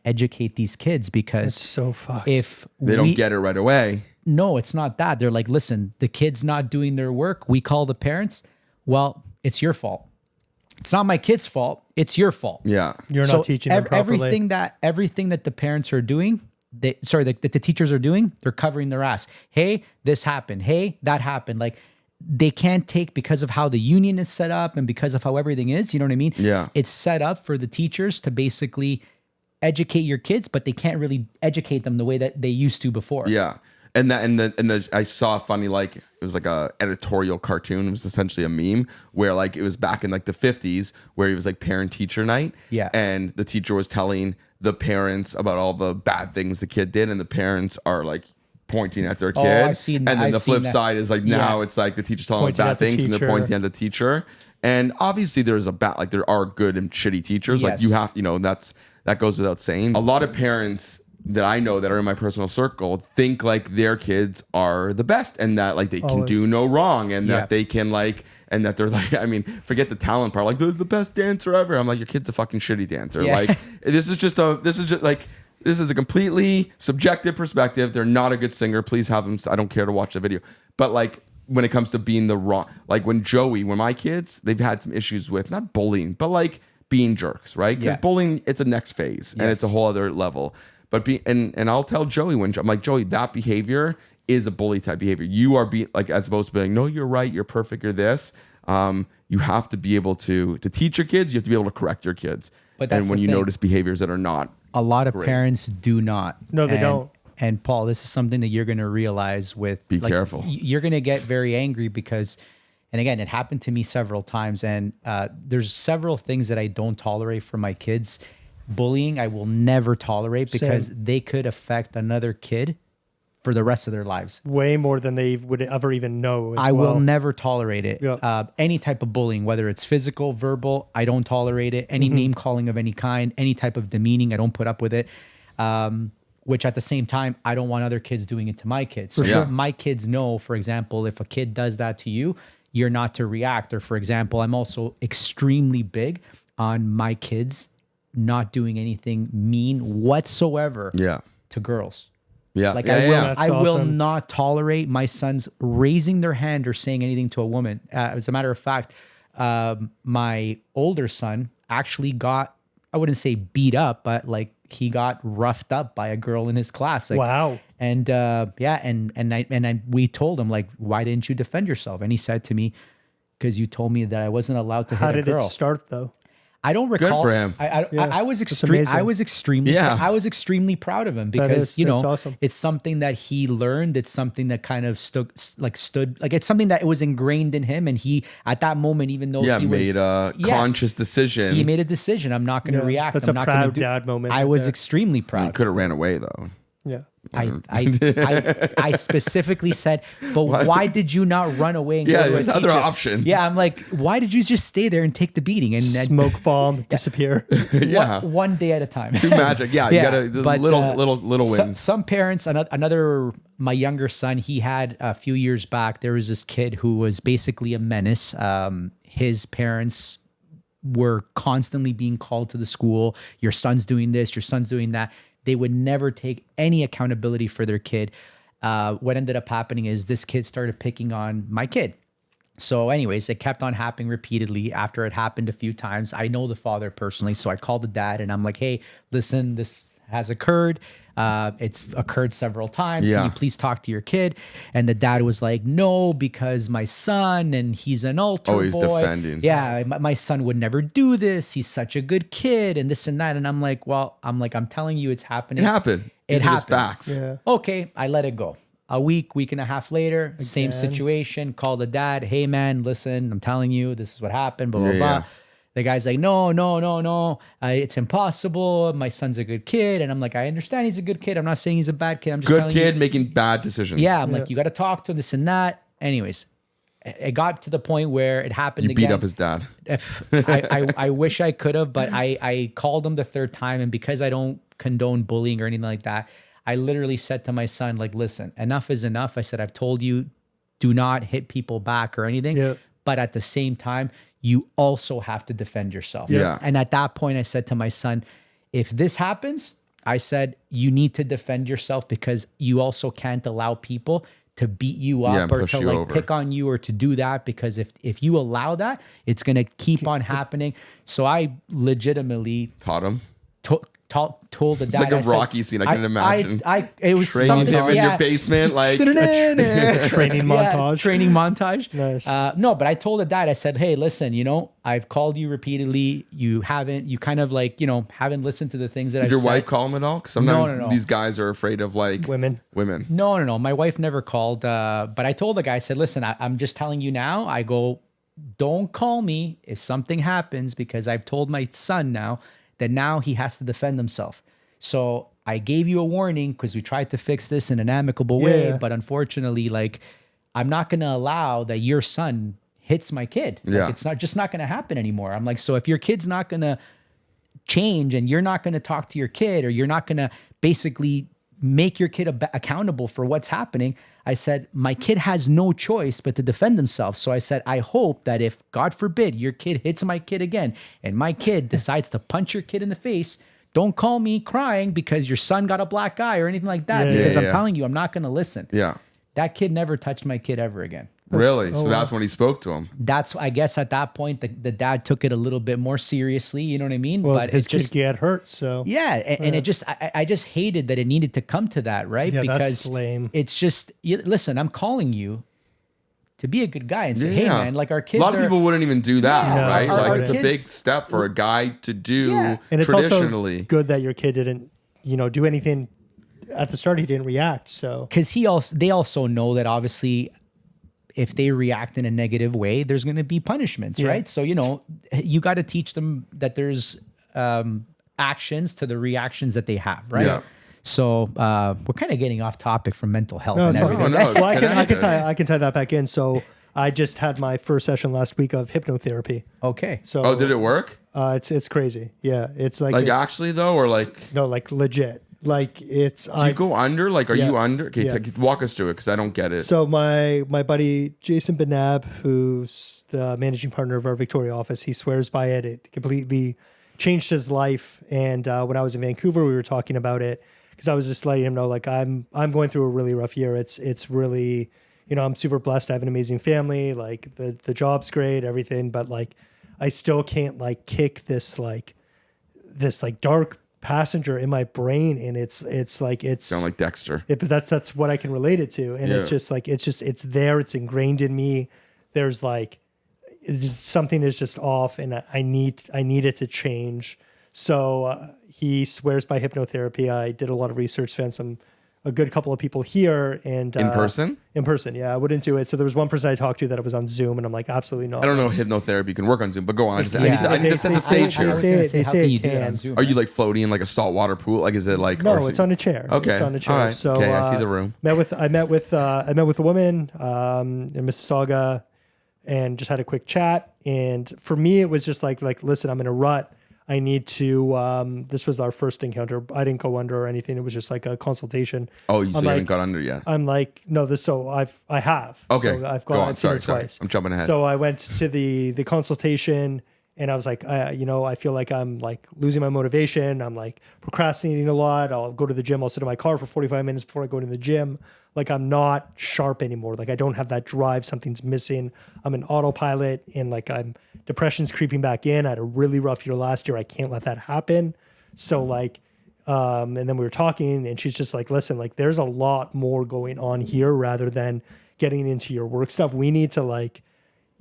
educate these kids because it's so fucked. If they don't get it right away. no, it's not that. They're like, listen, the kid's not doing their work. We call the parents. Well, it's your fault. It's not my kid's fault. It's your fault. Yeah. You're not teaching them properly. Everything that the parents are doing, that the teachers are doing, they're covering their ass. Hey, this happened. Hey, that happened. Like, they can't take, because of how the union is set up and because of how everything is, you know what I mean? Yeah. It's set up for the teachers to basically educate your kids, but they can't really educate them the way that they used to before. Yeah. And I saw a funny, like, it was like a editorial cartoon. It was essentially a meme where, like, it was back in like the 50s where it was like parent teacher night. Yeah. And the teacher was telling the parents about all the bad things the kid did, and the parents are like pointing at their kid. I've seen that. And then the I've seen flip that. side is like, now it's like the teacher's telling them Pointing bad at the things and they're teacher. pointing at the teacher. And obviously there are good and shitty teachers. Like, Yes. you have, that goes without saying. A lot of parents that I know that are in my personal circle think like their kids are the best and that like they can do no wrong and that they can like, and that they're like, I mean, forget the talent part. Like, they're the best dancer ever. I'm like, your kid's a fucking shitty dancer. Yeah. Like, this is a completely subjective perspective. They're not a good singer. Please have them. I don't care to watch the video. But like, when it comes to being the wrong, like when my kids, they've had some issues with not bullying, but like being jerks, right? Because bullying, it's a next phase and it's a whole other level. But and I'll tell Joey I'm like, Joey, that behavior is a bully type behavior. You are being like, as opposed to being, no, you're right, you're perfect, you're this. You have to be able to teach your kids. You have to be able to correct your kids. But that's and when the you thing. notice behaviors that are not, A lot of great. parents do not. No, they don't. And Paul, this is something that you're going to realize with. Be careful. You're going to get very angry because, and again, it happened to me several times. And there's several things that I don't tolerate for my kids. Bullying, I will never tolerate because they could affect another kid for the rest of their lives. Way more than they would ever even know. I will never tolerate it. Yeah. Any type of bullying, whether it's physical, verbal, I don't tolerate it. Any name calling of any kind, any type of demeaning, I don't put up with it. Which at the same time, I don't want other kids doing it to my kids. So my kids know, for example, if a kid does that to you, you're not to react. Or for example, I'm also extremely big on my kids not doing anything mean whatsoever to girls. Yeah. Like That's I will awesome. not tolerate my sons raising their hand or saying anything to a woman. As a matter of fact, my older son actually got, I wouldn't say beat up, but like he got roughed up by a girl in his class. Like, Wow. And we told him, like, why didn't you defend yourself? And he said to me, because you told me that I wasn't allowed to hit How a did girl. it start though? I don't recall. for him. I was amazing. I was extremely proud of him because that's awesome. it's something that he learned. It's something that kind of stood like it's something that was ingrained in him. And he at that moment, even though he made a conscious decision. he made a decision. I'm not going to react. That's I'm a not going to proud do. dad moment I right was there. extremely He proud. could have ran away though. Yeah. I specifically said, but why did you not run away and go to a there's other teacher? options. Yeah, I'm like, why did you just stay there and take the beating and Smoke bomb, disappear. one day at a time? Too magic. Yeah, you gotta but, little wins. Some parents, another my younger son, he had a few years back, there was this kid who was basically a menace. His parents were constantly being called to the school. Your son's doing this, your son's doing that. They would never take any accountability for their kid. What ended up happening is this kid started picking on my kid. So anyways, it kept on happening repeatedly. After it happened a few times, I know the father personally. So I called the dad and I'm like, hey, listen, this has occurred. It's occurred several times. Can you please talk to your kid? And the dad was like, no, because my son, and he's an altar boy. He's defending. Yeah, my son would never do this. He's such a good kid and this and that. And I'm like, I'm telling you it's happening. It happened. It These are just happened. facts. Yeah. Okay, I let it go. A week and a half later, same situation. Call the dad. Hey man, listen, I'm telling you, this is what happened. Blah blah blah. Yeah. The guy's like, no, it's impossible. My son's a good kid, and I'm like, I understand he's a good kid. I'm not saying he's a bad kid. I'm just Good telling kid you. making bad decisions. Yeah, I'm like, you got to talk to him, this and that. Anyways, it got to the point where it happened You again. beat up his dad. If I wish I could have, but I called him the third time, and because I don't condone bullying or anything like that, I literally said to my son, like, listen, enough is enough. I said, I've told you, do not hit people back or anything. Yeah. But at the same time, you also have to defend yourself. Yeah. And at that point, I said to my son, if this happens, I said, you need to defend yourself because you also can't allow people to beat you up or to like pick on you or to do that, because if you allow that, it's going to keep on happening. So I legitimately taught him. Told the dad. It's like a Rocky scene. I can imagine. It was training something him in your basement, like training montage. Training montage. Nice. No, but I told the dad. I said, "Hey, listen. I've called you repeatedly. You kind of like haven't listened to the things that I've said." Did your wife call him at all? Because sometimes No. these guys are afraid of like women. No. My wife never called. But I told the guy. I said, "Listen, I'm just telling you now. I go, don't call me if something happens, because I've told my son now that now he has to defend himself. So I gave you a warning because we tried to fix this in an amicable way, but unfortunately, like, I'm not going to allow that your son hits my kid. Like, it's not going to happen anymore. I'm like, so if your kid's not going to change and you're not going to talk to your kid, or you're not going to basically make your kid accountable for what's happening, I said, my kid has no choice but to defend himself. So I said, I hope that if, God forbid, your kid hits my kid again and my kid decides to punch your kid in the face, don't call me crying because your son got a black eye or anything like that, because I'm telling you, I'm not going to listen. Yeah. That kid never touched my kid ever again. Really? So that's when he spoke to him. That's, I guess at that point, the dad took it a little bit more seriously. You know what I mean? Well, but his it just kid get hurt. So yeah, and it just, I just hated that it needed to come to that, right? Yeah, because that's lame. It's just, listen, I'm calling you to be a good guy and say, hey man, like our kids. A lot of people wouldn't even do that, right? Our It's a kids, big step for a guy to do. And it's traditionally also good that your kid didn't, do anything at the start. He didn't react. So because they also know that obviously, if they react in a negative way, there's going to be punishments, right? So, you got to teach them that there's actions to the reactions that they have, right? Yeah. So we're kind of getting off topic from mental health and everything. Well, I can tie that back in. So I just had my first session last week of hypnotherapy. Okay. So did it work? It's crazy. Yeah, it's like actually though, or like no, like legit. Like it's. Do you go under? Like, are you under? Okay, walk us through it because I don't get it. So my buddy Jason Benab, who's the managing partner of our Victoria office, he swears by it. It completely changed his life. And when I was in Vancouver, we were talking about it because I was just letting him know, like, I'm going through a really rough year. It's really, I'm super blessed. I have an amazing family. Like the job's great, everything, but like I still can't like kick this dark passenger in my brain, and it's sound like Dexter. But that's what I can relate it to, and it's just like it's there, it's ingrained in me. There's like something is just off, and I need it to change. So he swears by hypnotherapy. I did a lot of research, found a good couple of people here, and in person. Yeah, I wouldn't do it. So there was one person I talked to that it was on Zoom, and I'm like, absolutely not. I don't know hypnotherapy can work on Zoom, but go on. I need to set the stage here. They say it can. Are you like floating in like a saltwater pool? Like, is it like? No, it's on a chair. Okay, it's on a chair. All right. So okay, I see the room. I met with a woman in Mississauga, and just had a quick chat. And for me, it was just like listen, I'm in a rut. I need to, this was our first encounter. I didn't go under or anything. It was just like a consultation. Oh, you haven't got under yet? I'm like, no, I have. Okay. So I've gone twice. I'm jumping ahead. So I went to the consultation, and I was like, I feel like I'm like losing my motivation. I'm like procrastinating a lot. I'll go to the gym. I'll sit in my car for 45 minutes before I go to the gym. Like I'm not sharp anymore. Like I don't have that drive. Something's missing. I'm an autopilot, and like depression's creeping back in. I had a really rough year last year. I can't let that happen. So like, and then we were talking, and she's just like, listen, like there's a lot more going on here rather than getting into your work stuff. We need to like,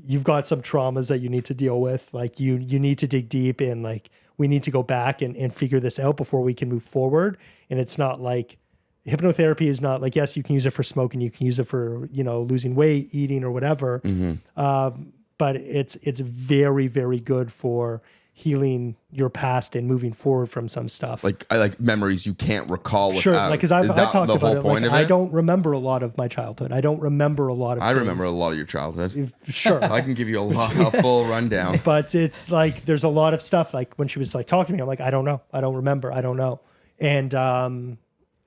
you've got some traumas that you need to deal with. Like you need to dig deep, and like we need to go back and figure this out before we can move forward. And it's not like hypnotherapy is not like, yes, you can use it for smoking, you can use it for, losing weight, eating or whatever. Mm-hmm. But it's very, very good for healing your past and moving forward from some stuff. Like memories you can't recall. Sure, without. Like because I've talked about it. Like I don't remember a lot of my childhood. I don't remember a lot of. I remember a lot of your childhood. Sure, I can give you a full rundown. But it's like there's a lot of stuff. Like when she was like talking to me, I'm like, I don't know, I don't remember, I don't know. And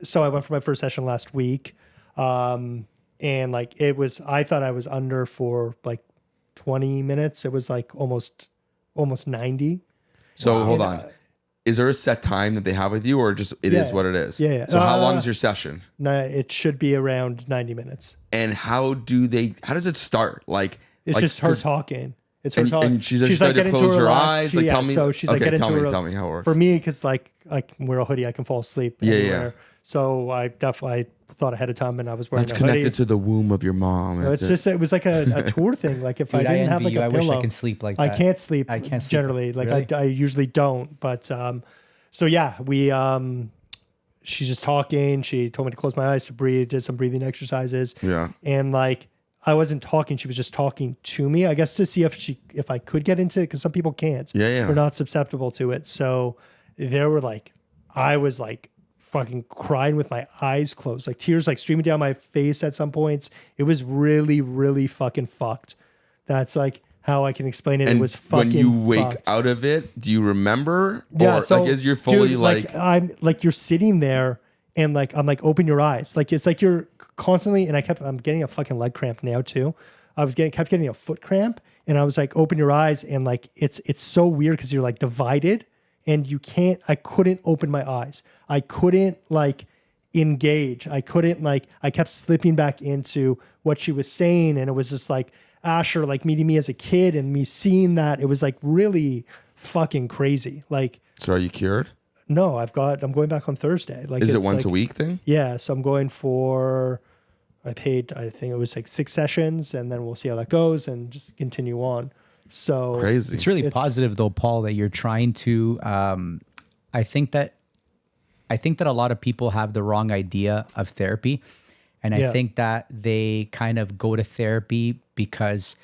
so I went for my first session last week, and like I thought I was under for like 20 minutes. It was like almost 90. So hold on. is there a set time that they have with you, or just it is what it is? Yeah. So how long is your session? No, it should be around 90 minutes. And how does it start? Like, it's just her talking. It's her talking. And she's like, get into her eyes. Like, tell me. So she's like, get into her. Tell me how it works. For me, because like I can wear a hoodie, I can fall asleep anywhere. Yeah. So I definitely thought ahead of time, and I was wearing a hoodie. It's connected to the womb of your mom. No, it was like a tour thing. Like if I didn't have like a pillow, I wish I can sleep like that. I can't sleep. Generally. Like really? I usually don't. But so yeah, she's just talking. She told me to close my eyes to breathe. Did some breathing exercises. Yeah. And like I wasn't talking. She was just talking to me. I guess to see if I could get into it, because some people can't. Yeah. They're not susceptible to it. So I was like fucking crying with my eyes closed, like tears like streaming down my face at some points. It was really, really fucking fucked. That's like how I can explain it. And it was fucking when you wake fucked. out of it, do you remember? Yeah, or so, like is you're fully dude, like I'm like you're sitting there and like I'm like open your eyes. Like it's like you're constantly, and I'm getting a fucking leg cramp now too. Kept getting a foot cramp, and I was like open your eyes, and like it's so weird because you're like divided. And I couldn't open my eyes. I couldn't like engage. I kept slipping back into what she was saying. And it was just like Asher, like meeting me as a kid and me seeing that. It was like really fucking crazy. Like, so are you cured? No, I'm going back on Thursday. Like, is it once a week thing? Yeah. So I'm going I think it was like 6 sessions, and then we'll see how that goes and just continue on. So crazy. It's really positive though, Paul, that you're trying to, I think that a lot of people have the wrong idea of therapy. And I think that they kind of go to therapy because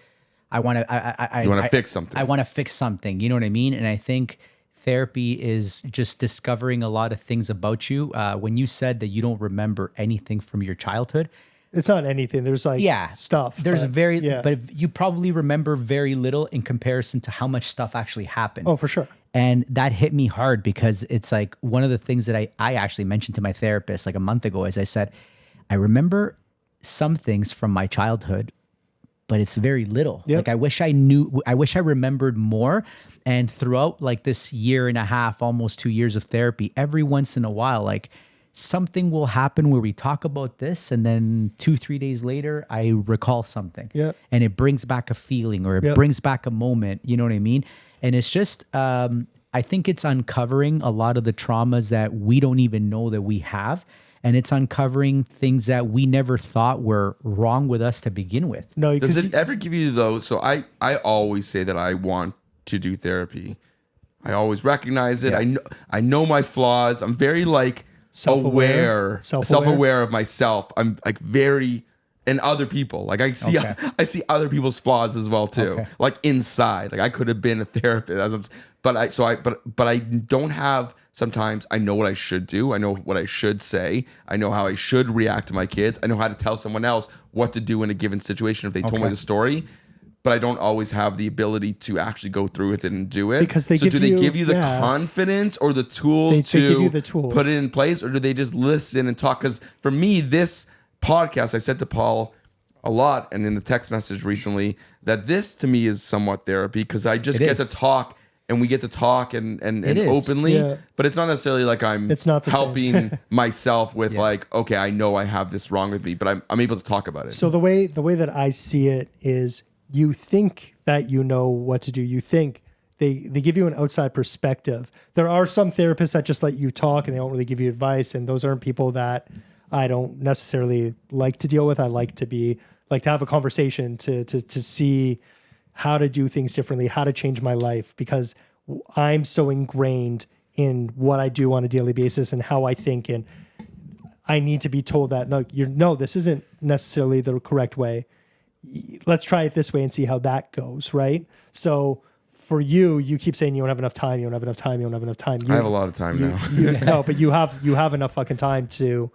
you want to fix something. I want to fix something. You know what I mean? And I think therapy is just discovering a lot of things about you. When you said that you don't remember anything from your childhood, it's not anything. There's like stuff. There's but you probably remember very little in comparison to how much stuff actually happened. Oh, for sure. And that hit me hard because it's like one of the things that I actually mentioned to my therapist like a month ago, as I said, I remember some things from my childhood, but it's very little. Yep. Like I wish I remembered more. And throughout like this year and a half, almost 2 years of therapy, every once in a while, like something will happen where we talk about this, and then 2-3 days later, I recall something. Yeah. And it brings back a feeling, or it brings back a moment. You know what I mean? And it's just, I think it's uncovering a lot of the traumas that we don't even know that we have. And it's uncovering things that we never thought were wrong with us to begin with. No, does it ever give you those? So I always say that I want to do therapy. I always recognize it. Yeah. I know my flaws. I'm very like self-aware of myself. I'm like very, and other people. Like I see other people's flaws as well too. Okay. Like inside, like I could have been a therapist, but I don't have. Sometimes I know what I should do. I know what I should say. I know how I should react to my kids. I know how to tell someone else what to do in a given situation if they told me the story. But I don't always have the ability to actually go through with it and do it. Because do they give you the confidence or the tools to give you the tools. Put it in place, or do they just listen and talk? Because for me, this podcast, I said to Paul a lot, and in the text message recently, that this to me is somewhat therapy because I just get to talk, and we get to talk and openly. But it's not necessarily like I'm helping myself with like, okay, I know I have this wrong with me, but I'm able to talk about it. So the way that I see it is, you think that you know what to do. You think they give you an outside perspective. There are some therapists that just let you talk and they don't really give you advice. And those aren't people that I don't necessarily like to deal with. I like to have a conversation to see how to do things differently, how to change my life, because I'm so ingrained in what I do on a daily basis and how I think. And I need to be told that, no, this isn't necessarily the correct way. Let's try it this way and see how that goes, right? So for you keep saying you don't have enough time. I have a lot of time now. No, but you have enough fucking time to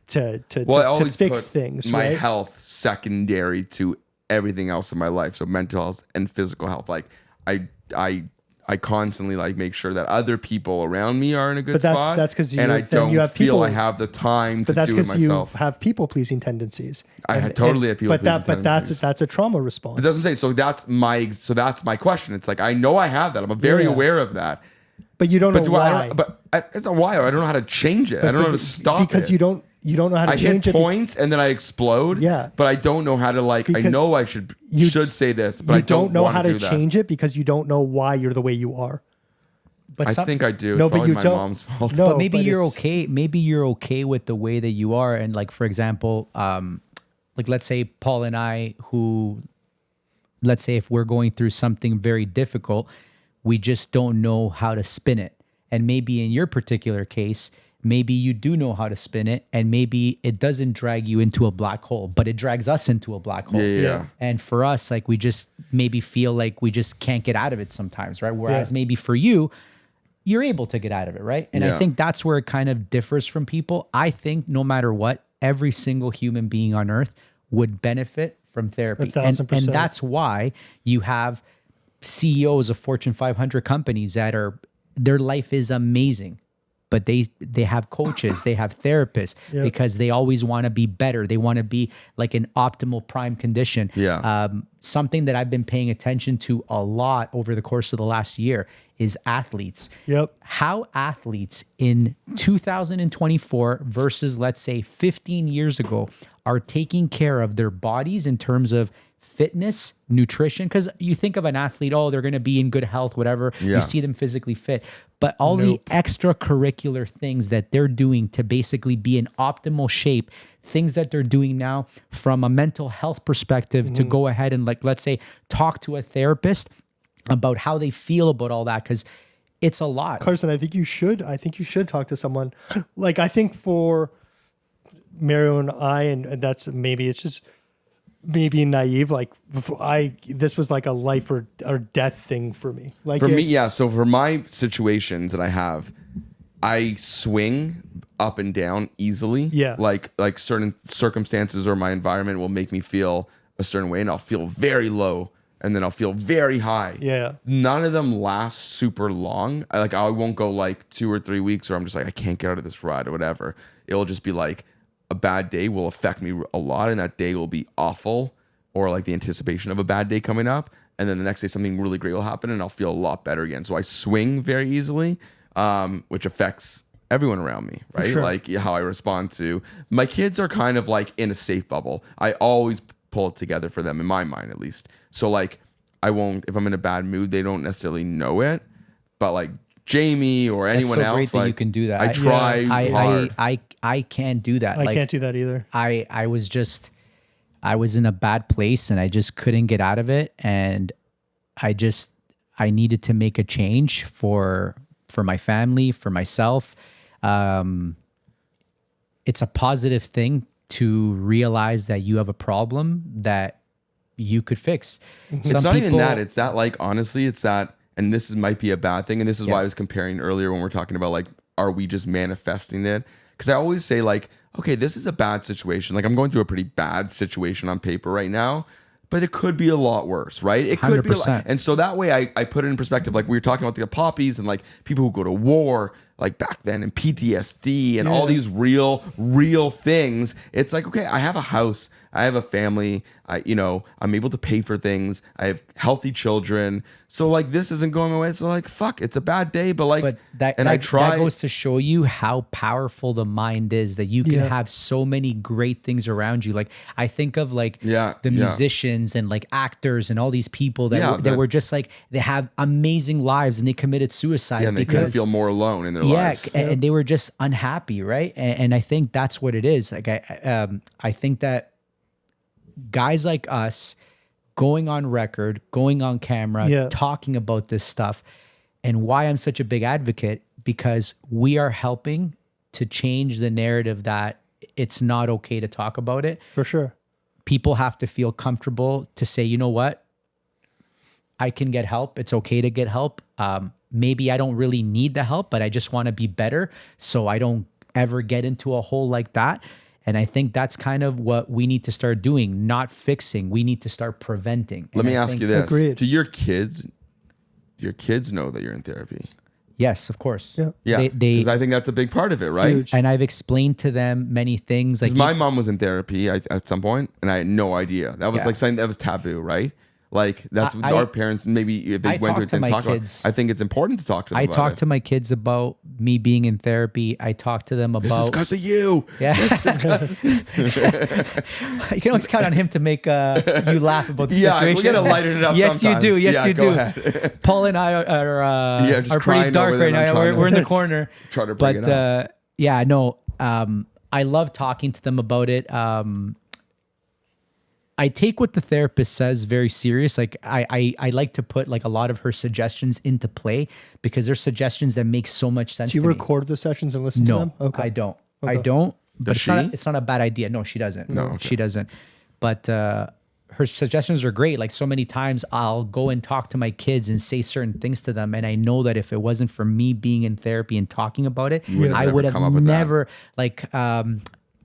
fix things. My right? health secondary to everything else in my life. So mental health and physical health. Like I constantly like make sure that other people around me are in a good spot. That's because I don't feel I have the time to do it myself. But that's because you have people pleasing tendencies. I totally have people pleasing tendencies. But that's a trauma response. It doesn't say so. That's my question. It's like I know I have that. I'm very aware of that. But you don't know why. It's not why. I don't know how to change it. I don't know how to stop because it. you don't know how to change it. I hit points and then I explode. Yeah. But I don't know how to I know I should say this, but I don't know want how to do to that. change it because you don't know why you're the way you are. But I think I do. No, It's but probably you my don't. mom's fault. No, but maybe but you're it's- okay. Maybe you're okay with the way that you are. And like, for example, like let's say Paul and I, let's say if we're going through something very difficult, we just don't know how to spin it. And maybe in your particular case, maybe you do know how to spin it, and maybe it doesn't drag you into a black hole, but it drags us into a black hole. Yeah. And for us, like we just maybe feel like we just can't get out of it sometimes, right? Whereas maybe for you, you're able to get out of it, right? And I think that's where it kind of differs from people. I think no matter what, every single human being on earth would benefit from therapy. 1,000%. And that's why you have CEOs of Fortune 500 companies that their life is amazing, but they have coaches, they have therapists because they always want to be better. They want to be like an optimal prime condition. Yeah. Something that I've been paying attention to a lot over the course of the last year is athletes. Yep. How athletes in 2024 versus let's say 15 years ago are taking care of their bodies in terms of fitness, nutrition, because you think of an athlete, oh, they're going to be in good health, whatever. Yeah. You see them physically fit, but all the extracurricular things that they're doing to basically be in optimal shape, things that they're doing now from a mental health perspective to go ahead and like, let's say, talk to a therapist about how they feel about all that, because it's a lot. Carson, I think you should talk to someone. Like, I think for Mario and I, and that's maybe it's just maybe naive. Like this was like a life or death thing for me. Like for me, yeah. So for my situations that I have, I swing up and down easily. Yeah. Like certain circumstances or my environment will make me feel a certain way, and I'll feel very low, and then I'll feel very high. Yeah. None of them last super long. I won't go like 2 or 3 weeks where I'm just like, I can't get out of this rut or whatever. It'll just be like a bad day will affect me a lot, and that day will be awful, or like the anticipation of a bad day coming up. And then the next day something really great will happen and I'll feel a lot better again. So I swing very easily, which affects everyone around me, right? Sure. Like how I respond to my kids are kind of like in a safe bubble. I always pull it together for them, in my mind at least. So like I won't, if I'm in a bad mood, they don't necessarily know it, but like Jamie or anyone It's so else, great that like you can do that. I try hard. I can't do that. I can't do that either. I was in a bad place and I just couldn't get out of it, and I needed to make a change for my family, for myself. It's a positive thing to realize that you have a problem that you could fix. It's not even that. It's that, like, honestly, it's that, and might be a bad thing. And this is why I was comparing earlier when we're talking about, like, are we just manifesting it? Because I always say, like, okay, this is a bad situation. Like, I'm going through a pretty bad situation on paper right now, but it could be a lot worse, right? It could 100%. Be a lot. And so that way I put it in perspective. Like, we were talking about the poppies and, like, people who go to war, like back then, and PTSD and all these real things. It's like, okay, I have a house, I have a family, I'm able to pay for things, I have healthy children. So like, this isn't going my way. So like, fuck, it's a bad day, but like, I try. That goes to show you how powerful the mind is, that you can have so many great things around you. Like, I think of like the musicians and like actors and all these people that were just like, they have amazing lives and they committed suicide. Yeah, and they couldn't feel more alone in their lives. And they were just unhappy, right? And I think that's what it is. Like, I think that guys like us going on record, going on camera, talking about this stuff, and why I'm such a big advocate, because we are helping to change the narrative that it's not okay to talk about it. For sure. People have to feel comfortable to say, you know what? I can get help. It's okay to get help. Maybe I don't really need the help, but I just want to be better so I don't ever get into a hole like that. And I think that's kind of what we need to start doing, not fixing. We need to start preventing. Let me ask you this. Agreed. Do your kids know that you're in therapy? Yes, of course. Yeah. Because I think that's a big part of it, right? Huge. And I've explained to them many things. Like my mom was in therapy at some point, and I had no idea. That was like something that was taboo, right? Like that's our parents, maybe if they went through it, didn't talk about it. I think it's important to talk to them about it. I talk to my kids about me being in therapy. I talk to them about... This is because of you. Yeah. This is because... You can always count on him to make you laugh about the situation. Yeah, we got to lighten it up Yes, sometimes. you do. Yes, you do. Ahead. Paul and I are pretty dark right now. We're in the corner. Try to bring it up. Yeah, no, I love talking to them about it. I take what the therapist says very serious. Like I like to put like a lot of her suggestions into play because there's suggestions that make so much sense. Do you to record the sessions and listen to them? Okay. I don't. Okay. I don't. But it's not a bad idea. No, she doesn't. No, okay. She doesn't. But her suggestions are great. Like so many times I'll go and talk to my kids and say certain things to them. And I know that if it wasn't for me being in therapy and talking about it, I would have never a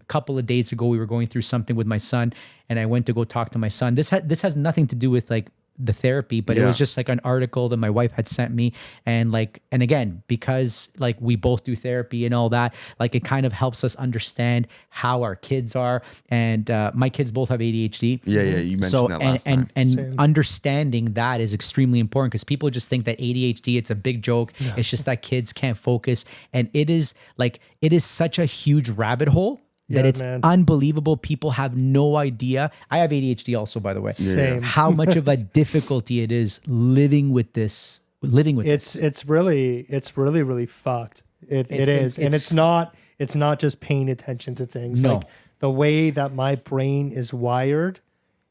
couple of days ago, we were going through something with my son and I went to go talk to my son. This has nothing to do with like the therapy, but it was just like an article that my wife had sent me. And again, because like we both do therapy and all that, like it kind of helps us understand how our kids are. And my kids both have ADHD. Yeah. You mentioned that last time. And understanding that is extremely important because people just think that ADHD, it's a big joke. Yeah. It's just that kids can't focus. And it is such a huge rabbit hole. That it's unbelievable. People have no idea. I have ADHD also, by the way. Same. How much of a difficulty it is living with this. It's really fucked. It is. And it's not just paying attention to things. No. Like the way that my brain is wired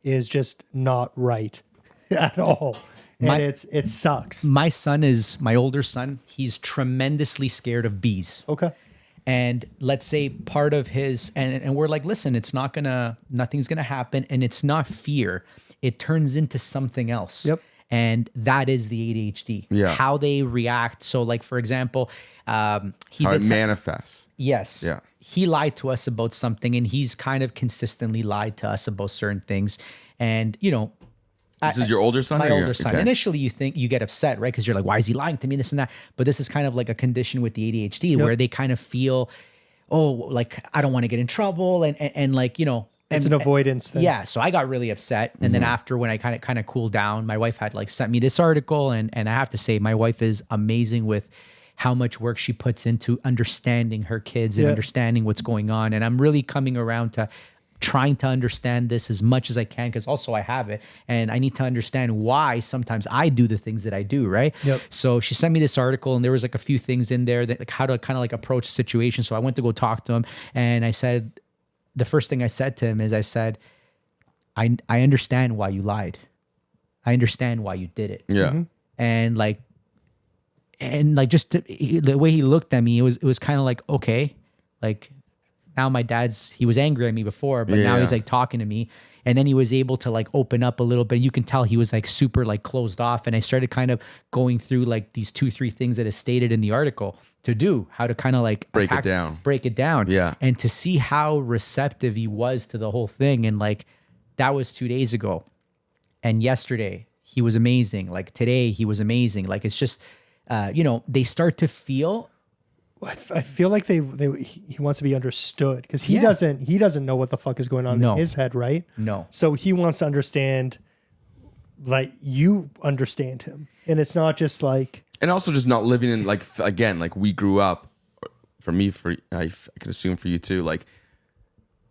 is just not right at all. And it sucks. My older son, he's tremendously scared of bees. Okay. And let's say part of his, and we're like, listen, nothing's gonna happen. And it's not fear. It turns into something else. Yep. And that is the ADHD. Yeah. How they react. So like, for example, how it manifests. Yes. Yeah. He lied to us about something and he's kind of consistently lied to us about certain things. And, This is your older son? My older son. Okay. Initially, you get upset, right? Because you're like, why is he lying to me, this and that? But this is kind of like a condition with the ADHD where they kind of feel, like, I don't want to get in trouble. And like, it's an avoidance thing. Yeah. So I got really upset. And then after, when I kind of cooled down, my wife had like sent me this article. And I have to say, my wife is amazing with how much work she puts into understanding her kids and understanding what's going on. And I'm really coming around to trying to understand this as much as I can, because also I have it and I need to understand why sometimes I do the things that I do, right? Yep. So she sent me this article and there was like a few things in there that like how to kind of like approach the situation. So I went to go talk to him and I said, the first thing I said to him is I said, I understand why you lied. I understand why you did it. Yeah. Mm-hmm. And just the way he looked at me, it was kind of like, okay, like, now he was angry at me before, but now he's like talking to me. And then he was able to like open up a little bit. You can tell he was like super like closed off. And I started kind of going through like these 2-3 things that is stated in the article to do, how to kind of like break it down. Yeah. And to see how receptive he was to the whole thing. And like, that was 2 days ago. And yesterday he was amazing. Like today he was amazing. Like, it's just, they start to feel, I feel like he wants to be understood because he doesn't know what the fuck is going on in his head, right? No. So he wants to understand, like you understand him, and it's not just like, and also just not living in like again, like we grew up. For me, I can assume for you too, like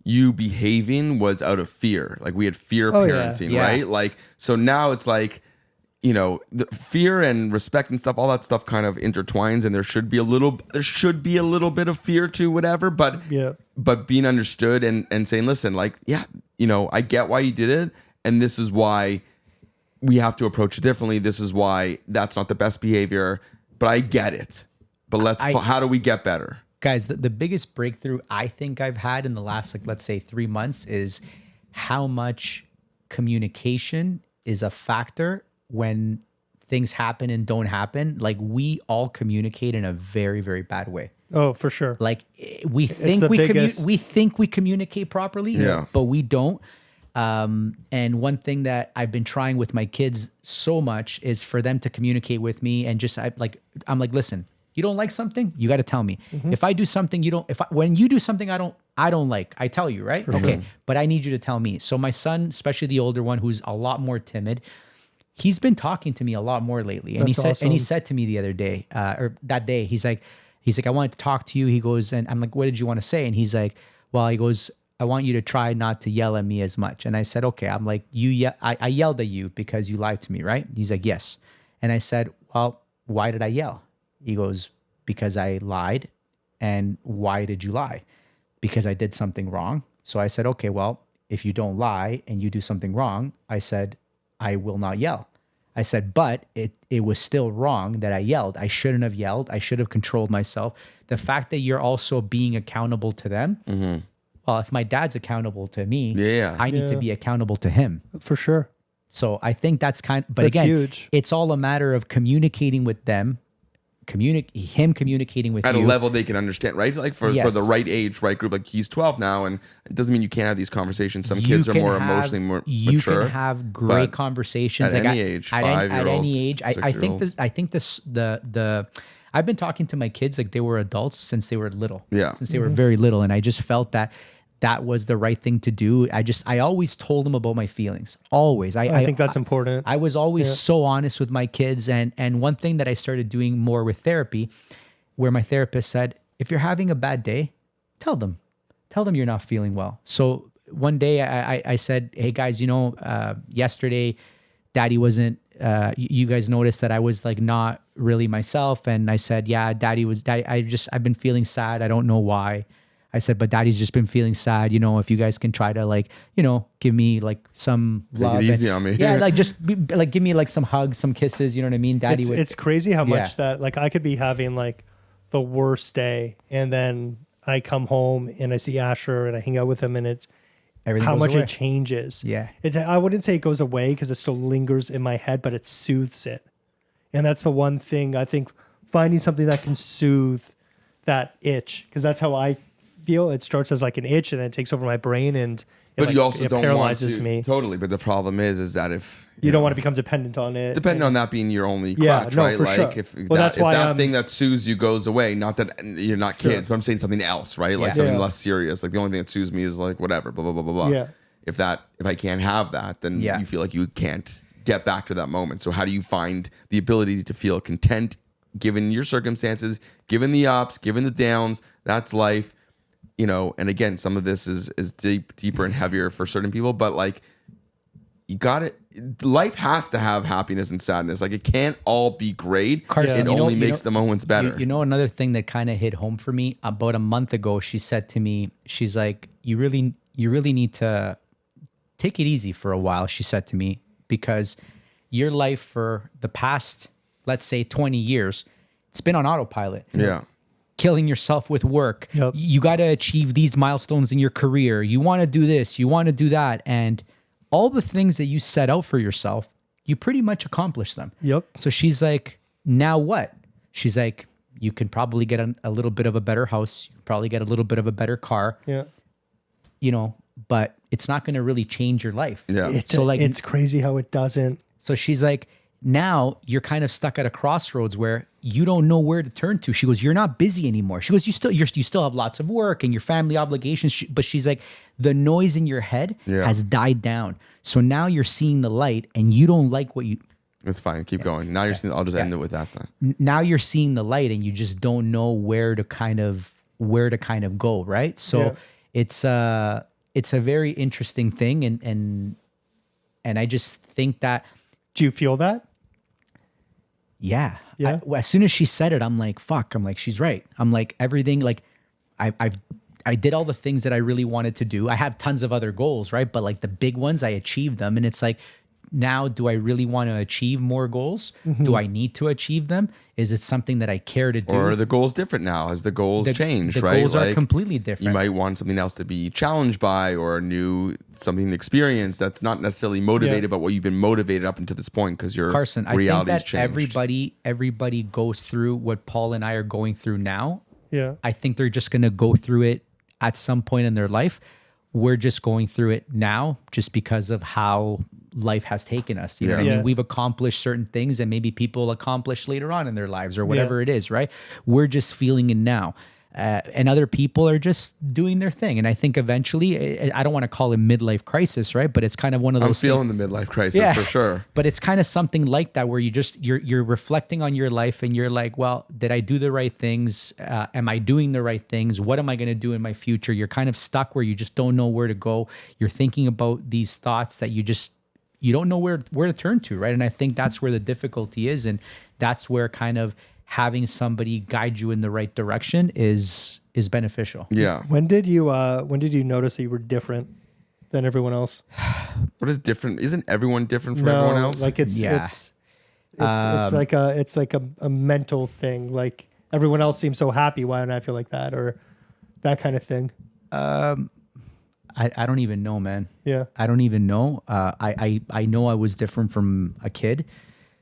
you behaving was out of fear. Like we had fear parenting, right? Like so now it's like. The fear and respect and stuff, all that stuff kind of intertwines, and there should be a little bit of fear to whatever, but being understood and saying, listen, like, I get why you did it, and this is why we have to approach it differently. This is why that's not the best behavior, but I get it. But how do we get better? Guys, the biggest breakthrough I think I've had in the last, like, let's say 3 months is how much communication is a factor when things happen and don't happen. Like we all communicate in a very, very bad way. Oh, for sure. Like we think we communicate properly, but we don't. And one thing that I've been trying with my kids so much is for them to communicate with me and just I'm like, listen, you don't like something, you got to tell me. Mm-hmm. If I do something when you do something I don't like, I tell you, right? For okay. Sure. But I need you to tell me. So my son, especially the older one, who's a lot more timid, he's been talking to me a lot more lately. And he said to me the other day, or that day, he's like, I wanted to talk to you. He goes, and I'm like, what did you want to say? And he's like, well, he goes, I want you to try not to yell at me as much. And I said, okay. I'm like, I yelled at you because you lied to me, right? He's like, yes. And I said, well, why did I yell? He goes, because I lied. And why did you lie? Because I did something wrong. So I said, okay, well, if you don't lie and you do something wrong, I said, I will not yell. I said, but it was still wrong that I yelled. I shouldn't have yelled. I should have controlled myself. The fact that you're also being accountable to them. Mm-hmm. Well, if my dad's accountable to me, I need to be accountable to him. For sure. So I think that's but again, huge. It's all a matter of communicating with them, communicating with at you. a level they can understand, right? Like for the right age, right group. Like he's 12 now, and it doesn't mean you can't have these conversations. Some kids are more emotionally mature. You can have great conversations at any age, 5-year-olds, at any age. I think the I've been talking to my kids like they were adults since they were little. Yeah. Since they were very little. And I just felt that was the right thing to do. I always told them about my feelings. Always. I think that's important. I was always so honest with my kids. And one thing that I started doing more with therapy, where my therapist said, if you're having a bad day, tell them you're not feeling well. So one day I said, hey guys, yesterday Daddy wasn't, you guys noticed that I was like not really myself. And I said, yeah, Daddy, I've been feeling sad. I don't know why. I said, but Daddy's just been feeling sad. If you guys can try to give me like some love. Take it easy on me. Yeah, give me like some hugs, some kisses. You know what I mean? Daddy it's crazy how much that like I could be having like the worst day, and then I come home and I see Asher and I hang out with him, and it's everything how goes much away. It changes. Yeah. I wouldn't say it goes away because it still lingers in my head, but it soothes it. And that's the one thing I think, finding something that can soothe that itch, because that's how I feel. It starts as like an itch and it takes over my brain, and you also don't paralyzes want to me. Totally. But the problem is that if you don't want to become dependent on it, on that being your only crutch, right? For like sure. if that thing that soothes you goes away, not that you're not kids, but I'm saying something else, right? Like something less serious. Like the only thing that soothes me is like whatever, blah blah blah blah blah. Yeah. If I can't have that, then you feel like you can't get back to that moment. So how do you find the ability to feel content given your circumstances, given the ups, given the downs? That's life. And again, some of this is deeper and heavier for certain people, but like you got it. Life has to have happiness and sadness. Like it can't all be great. Carson, it only makes the moments better. Another thing that kind of hit home for me about a month ago, she said to me, she's like, you really need to take it easy for a while. She said to me, because your life for the past, let's say 20 years, it's been on autopilot. Yeah. Killing yourself with work. Yep. You got to achieve these milestones in your career. You want to do this, you want to do that. And all the things that you set out for yourself, you pretty much accomplish them. Yep. So she's like, now what? She's like, you can probably get a little bit of a better house. You can probably get a little bit of a better car. Yeah. But it's not going to really change your life. Yeah. It's crazy how it doesn't. So she's like, now you're kind of stuck at a crossroads where you don't know where to turn to. She goes, you're not busy anymore. She goes, you still have lots of work and your family obligations. But she's like, the noise in your head has died down. So now you're seeing the light and you don't like what you. It's fine. Keep going. Now you're seeing, I'll just end it with that then. Now you're seeing the light and you just don't know where to kind of go. Right. So it's a very interesting thing. And I just think that. Do you feel that? Yeah. Yeah. As soon as she said it, I'm like, fuck. I'm like, she's right. I'm like, everything, like I did all the things that I really wanted to do. I have tons of other goals, right? But like the big ones, I achieved them. And it's like, now, do I really want to achieve more goals? Mm-hmm. Do I need to achieve them? Is it something that I care to do? Or are the goals different now as the goals change, the right? The goals are completely different. You might want something else to be challenged by, or something to experience that's not necessarily motivated, but what you've been motivated up until this point because your Carson, reality's changed. Everybody goes through what Paul and I are going through now. Yeah. I think they're just going to go through it at some point in their life. We're just going through it now just because of how life has taken us. You know what I mean? We've accomplished certain things and maybe people accomplish later on in their lives or whatever it is, right? We're just feeling it now. and other people are just doing their thing. And I think eventually, I don't want to call it midlife crisis, right? But it's kind of one of those. I'm feeling the midlife crisis for sure. But it's kind of something like that where you're reflecting on your life and you're like, well, did I do the right things? Am I doing the right things? What am I going to do in my future? You're kind of stuck where you just don't know where to go. You're thinking about these thoughts that you don't know where to turn to, right? And I think that's where the difficulty is, and that's where kind of having somebody guide you in the right direction is beneficial. Yeah. When did you notice that you were different than everyone else? What is different? Isn't everyone different from everyone else? Like it's like a mental thing. Like everyone else seems so happy. Why don't I feel like that? Or that kind of thing. I don't even know, man. Yeah. I don't even know. I know I was different from a kid.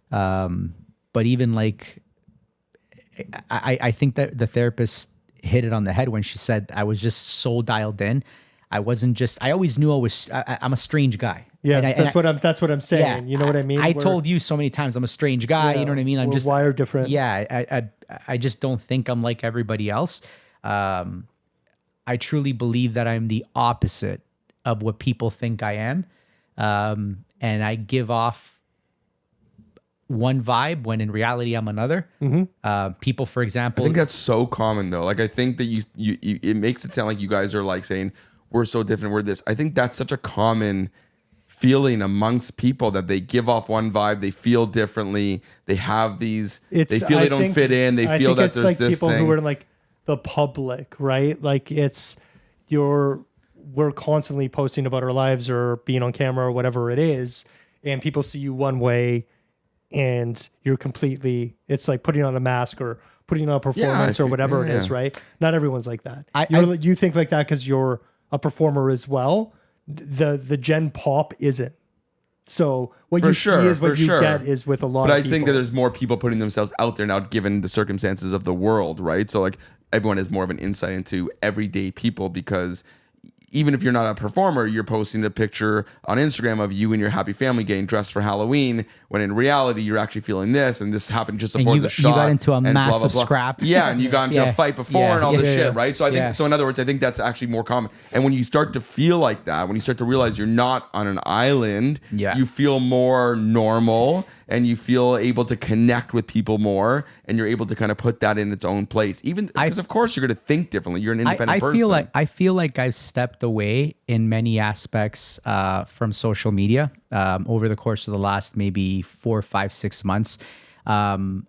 But even like, I think that the therapist hit it on the head when she said I was just so dialed in. I always knew I'm a strange guy. Yeah, that's what I'm saying. Yeah, you know what I mean? I told you so many times I'm a strange guy. You know what I mean? I'm just wired different. Yeah, I just don't think I'm like everybody else. I truly believe that I'm the opposite of what people think I am, and I give off one vibe when in reality I'm another. People, for example, I think that's so common though. Like I think that you it makes it sound like you guys are like saying we're so different, we're this. I think that's such a common feeling amongst people that they give off one vibe, they feel differently, they have these, they feel they don't fit in, they feel that there's like this people thing. Who are in like the public, right? Like we're constantly posting about our lives or being on camera or whatever it is, and people see you one way. And you're completely, it's like putting on a mask or putting on a performance or whatever it is, right? Not everyone's like that. You think like that because you're a performer as well. The Gen Pop isn't. So what you see is what you get is with a lot of people. But I think that there's more people putting themselves out there now given the circumstances of the world, right? So like everyone has more of an insight into everyday people because even if you're not a performer, you're posting the picture on Instagram of you and your happy family getting dressed for Halloween, when in reality, you're actually feeling this, and this happened just before the shot. You got into a massive scrap. Yeah, and you got into a fight before and all this shit, right? So I think, so in other words, I think that's actually more common. And when you start to feel like that, when you start to realize you're not on an island, you feel more normal, and you feel able to connect with people more, and you're able to kind of put that in its own place. Even because, of course, you're going to think differently. You're an independent person. I feel like I've stepped away in many aspects from social media over the course of the last maybe 4, 5, 6 months. I'm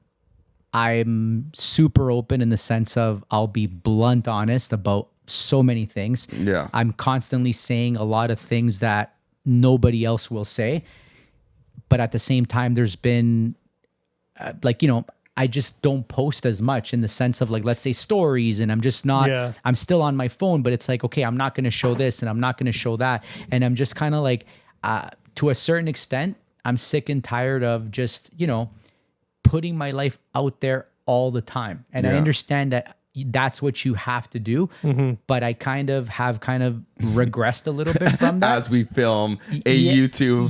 super open in the sense of I'll be blunt honest about so many things. Yeah, I'm constantly saying a lot of things that nobody else will say. But at the same time, there's been I just don't post as much in the sense of like, let's say stories, and I'm just not, I'm still on my phone, but it's like, okay, I'm not going to show this and I'm not going to show that. And I'm just kind of like, to a certain extent, I'm sick and tired of just, putting my life out there all the time. And I understand that that's what you have to do. But I have regressed a little bit from that. As we film a YouTube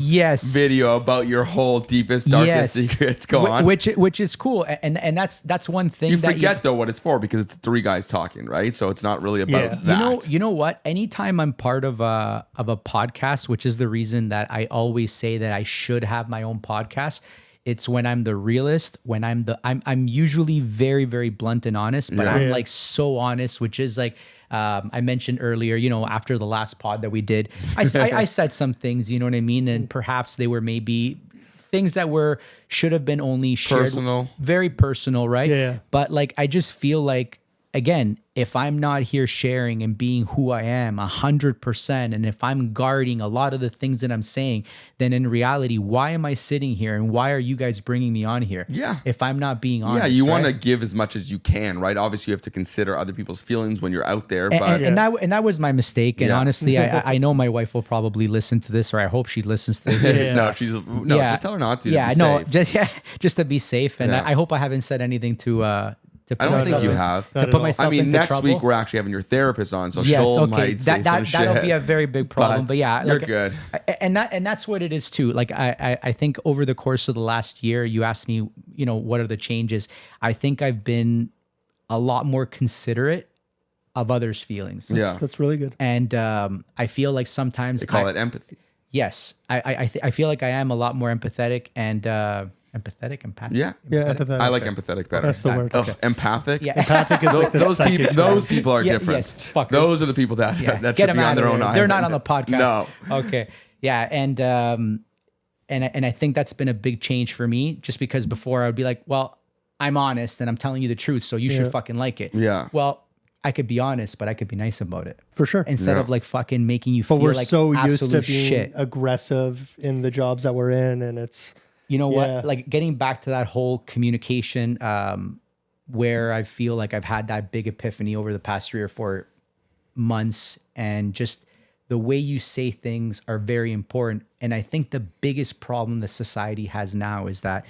video about your whole deepest, darkest secrets. Go on. Which is cool. And that's one thing you forget though what it's for, because it's 3 guys talking, right? So it's not really about that. You know what? Anytime I'm part of a podcast, which is the reason that I always say that I should have my own podcast, it's when I'm the realist, when I'm usually very, very blunt and honest, but I'm like so honest, which is like, I mentioned earlier, after the last pod that we did, I said some things, you know what I mean? And perhaps they were maybe things that should have been only shared. Personal. Very personal, right? Yeah. But like, I just feel like, again, if I'm not here sharing and being who I am 100%, and if I'm guarding a lot of the things that I'm saying, then in reality, why am I sitting here and why are you guys bringing me on here? Yeah. If I'm not being honest. Yeah, you want to give as much as you can, right? Obviously, you have to consider other people's feelings when you're out there. And that was my mistake. And honestly, I know my wife will probably listen to this, or I hope she listens to this. Just tell her not to. Just to be safe. And I hope I haven't said anything to I don't think you have. Next week we're actually having your therapist on, so she'll might say some shit. That'll be a very big problem. But yeah, you're good. And that's what it is too. Like I think over the course of the last year, you asked me, what are the changes? I think I've been a lot more considerate of others' feelings. That's really good. And I feel like sometimes they call it empathy. Yes, I feel like I am a lot more empathetic and empathic. Yeah, empathetic. I like empathetic better. That's the word. Oh, empathic. Yeah. Empathic is like those people are different. Yes, fuckers. Those are the people that Get should them be on out their of own there. island. They're not on the podcast. No. Okay. Yeah, and I think that's been a big change for me, just because before I would be like, well, I'm honest and I'm telling you the truth, so you should fucking like it. Yeah. Well, I could be honest, but I could be nice about it. For sure. Instead of like fucking making you but feel we're like so used to being shit. aggressive in the jobs that we're in, and it's what? Like getting back to that whole communication, where I feel like I've had that big epiphany over the past 3 or 4 months, and just the way you say things are very important. And I think the biggest problem that society has now is that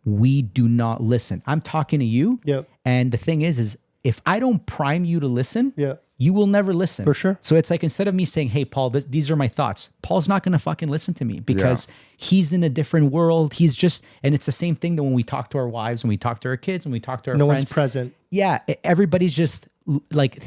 we do not listen. I'm talking to you. Yep. And the thing is if I don't prime you to listen, Yeah. you will never listen. For sure. So it's like, instead of me saying, hey, Paul, these are my thoughts, Paul's not going to fucking listen to me because he's in a different world. He's just, and it's the same thing that when we talk to our wives, when we talk to our kids, when we talk to our friends. No one's present. Yeah. Everybody's just like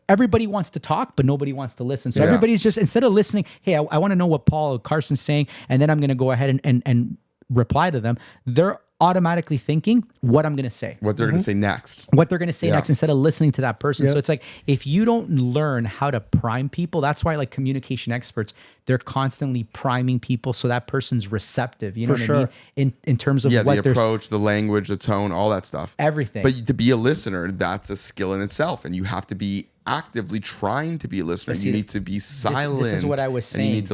everybody wants to talk, but nobody wants to listen. So everybody's just, instead of listening, hey, I want to know what Paul or Carson's saying, and then I'm going to go ahead and reply to them. They're automatically thinking what I'm going to say, what they're going to say next, next, instead of listening to that person. So it's like, if you don't learn how to prime people, that's why like communication experts, they're constantly priming people so that person's receptive. You know what I mean? In terms of what the approach, the language, the tone, all that stuff. Everything. But to be a listener, that's a skill in itself, and you have to be actively trying to be a listener. You need to be silent. This is what I was saying.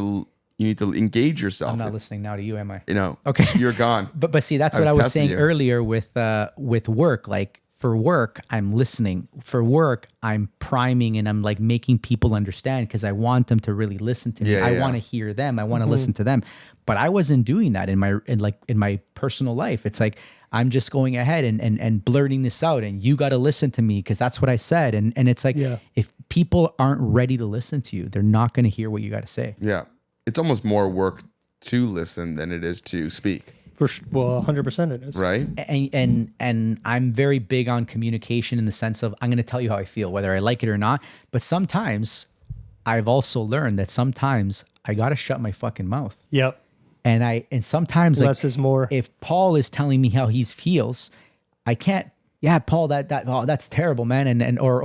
You need to engage yourself. I'm not listening now to you, am I? Okay. You're gone. But see, that's what I was saying earlier with work. Like for work, I'm listening. For work, I'm priming and I'm like making people understand, because I want them to really listen to me. I want to hear them. I want to listen to them. But I wasn't doing that in my personal life. It's like, I'm just going ahead and blurting this out, and you got to listen to me because that's what I said. And it's like, if people aren't ready to listen to you, they're not going to hear what you got to say. Yeah. It's almost more work to listen than it is to speak. Well, 100% it is. Right. And I'm very big on communication in the sense of, I'm going to tell you how I feel, whether I like it or not. But sometimes I've also learned that sometimes I got to shut my fucking mouth. Yep. And sometimes less is more. If Paul is telling me how he feels, I can't. Yeah, Paul, that's terrible, man. Or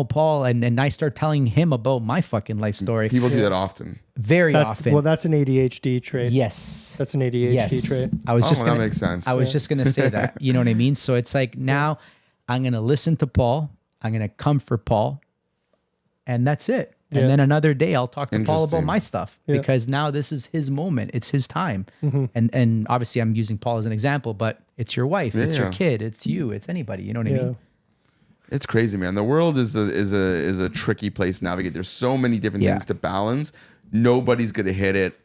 Paul, and I start telling him about my fucking life story. People do that often. Very often. Well, that's an ADHD trait. Yes. That's an ADHD trait. That makes sense. I was just gonna say that. You know what I mean? So it's like, now I'm gonna listen to Paul. I'm gonna comfort Paul, and that's it. And then another day I'll talk to Paul about my stuff, because now this is his moment. It's his time. And obviously I'm using Paul as an example, but it's your wife, it's your kid, it's you, it's anybody. You know what I mean? It's crazy, man. The world is a tricky place to navigate. There's so many different things to balance. Nobody's gonna hit it.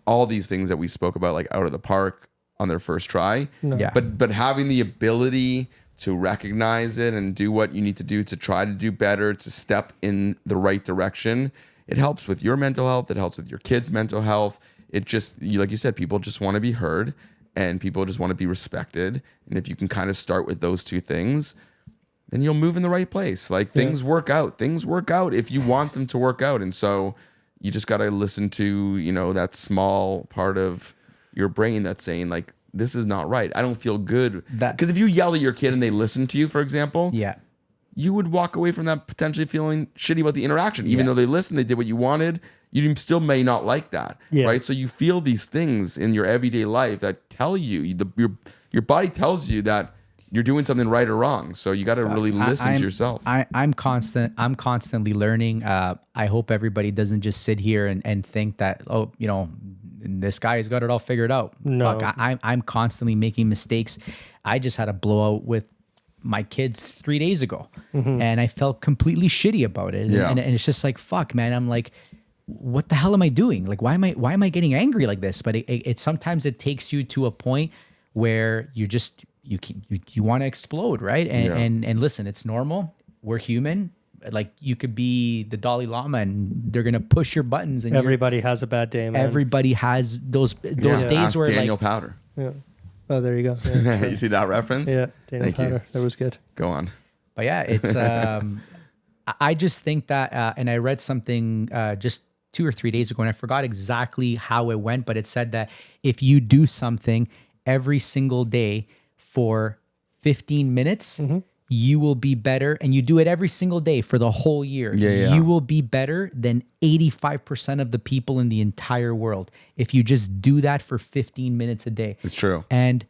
All these things that we spoke about, like out of the park on their first try. No. Yeah. But having the ability to recognize it and do what you need to do to try to do better, to step in the right direction, it helps with your mental health. It helps with your kids' mental health. It just, like you said, people just want to be heard, and people just want to be respected. And if you can kind of start with those two things, then you'll move in the right place. Like things work out. Things work out if you want them to work out. And so you just got to listen to, that small part of your brain that's saying, like, this is not right. I don't feel good. Because if you yell at your kid and they listen to you, for example, you would walk away from that potentially feeling shitty about the interaction. Even though they listened, they did what you wanted, you still may not like that, right? So you feel these things in your everyday life that tell you, your body tells you that you're doing something right or wrong. So you got to really listen to yourself. I'm constantly learning. I hope everybody doesn't just sit here and think that, this guy has got it all figured out. No. Fuck, I'm constantly making mistakes. I just had a blowout with my kids 3 days ago, and I felt completely shitty about it. And it's just like, fuck, man. I'm like, what the hell am I doing? Like, why am I getting angry like this? But it sometimes it takes you to a point where you want to explode, right? And listen, it's normal. We're human. Like, you could be the Dalai Lama and they're gonna push your buttons. And everybody has a bad day, man. Everybody has those days where Daniel Powder. Yeah. Oh, there you go. Yeah, you see that reference? Yeah, Daniel Powder. That was good. Go on. But yeah, it's I just think that, and I read something just 2 or 3 days ago, and I forgot exactly how it went, but it said that if you do something every single day for 15 minutes, you will be better, and you do it every single day for the whole year. You will be better than 85% of the people in the entire world if you just do that for 15 minutes a day. It's true. And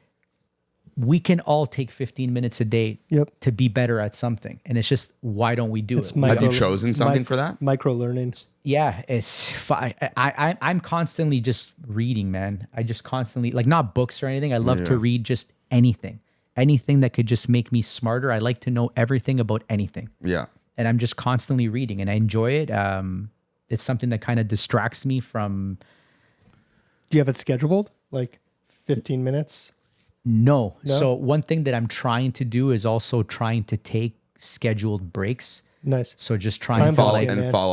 we can all take 15 minutes a day to be better at something. And it's just, why don't we do it? Have you chosen something for that? Micro learning. Yeah, I'm constantly just reading, man. I just constantly, like, not books or anything. I love to read just anything that could just make me smarter. I like to know everything about anything. Yeah. And I'm just constantly reading, and I enjoy it. It's something that kind of distracts me from. Do you have it scheduled? Like 15 minutes? No. So one thing that I'm trying to do is also trying to take scheduled breaks. Nice. So just try and follow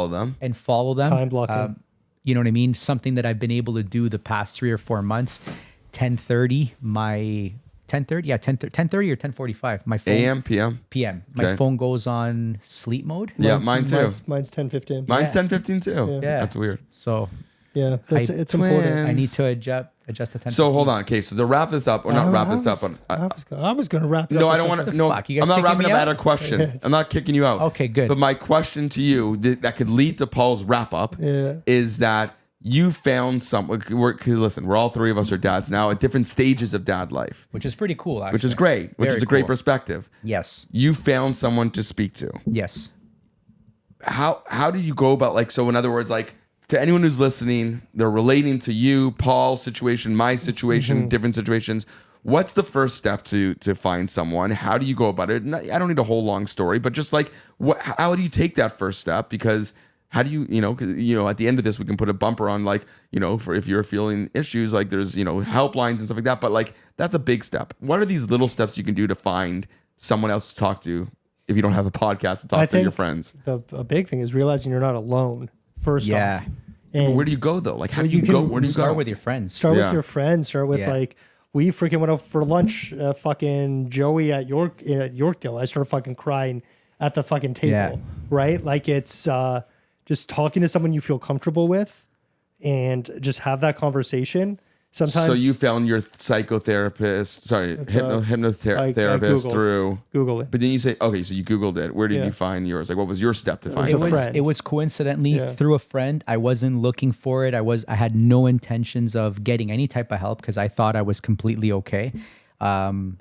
them. Time blocking. You know what I mean? Something that I've been able to do the past 3 or 4 months. 10:30 or 10:45. My phone. AM, PM? PM. My phone goes on sleep mode. Yeah, mine too. Mine's 10:15. Mine's 10:15 too. Yeah. That's weird. So yeah, it's important. I need to adjust the 10. So hold on. Okay, so to wrap this up, or not wrap this up. I was going to wrap it up. No, I don't want to. No, I'm not wrapping up. I had a question. I'm not kicking you out. Okay, good. But my question to you that could lead to Paul's wrap up is that you found someone. Listen, we're all three of us are dads now at different stages of dad life, which is pretty cool, actually. Which is great. Which is a great perspective. Yes. You found someone to speak to. Yes. How do you go about, like, so in other words, like, to anyone who's listening, they're relating to you, Paul's situation, my situation, different situations. What's the first step to find someone? How do you go about it? I don't need a whole long story, but just like, how do you take that first step? Because how do you, at the end of this, we can put a bumper on, like, for if you're feeling issues, like there's, helplines and stuff like that. But like, that's a big step. What are these little steps you can do to find someone else to talk to if you don't have a podcast to talk to your friends? A big thing is realizing you're not alone. First off. And where do you go though? Like, how do you go? Where do you start go? with your friends? Start with your friends. Start with like, we freaking went out for lunch. Fucking Joey at Yorkdale. I started fucking crying at the fucking table. Right? Like, it's just talking to someone you feel comfortable with, and just have that conversation. Sometimes. So you found your hypnotherapist through Google it. But then you say, okay, so you Googled it. Where did you find yours? Like, what was your step to find it? It was coincidentally through a friend. I wasn't looking for it. I had no intentions of getting any type of help because I thought I was completely okay.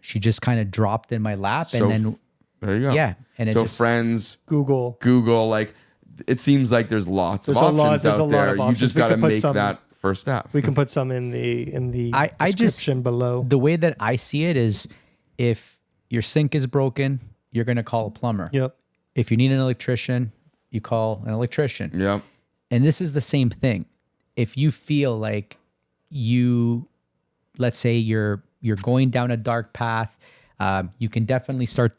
She just kind of dropped in my lap, and then there you go. Yeah, and so friends, Google, like, it seems like there's lots of options out there. You just got to make that first step. We can put some in the description below. The way that I see it is, if your sink is broken, you're going to call a plumber. Yep. If you need an electrician, you call an electrician. Yep. And this is the same thing. If you feel like let's say you're going down a dark path, you can definitely start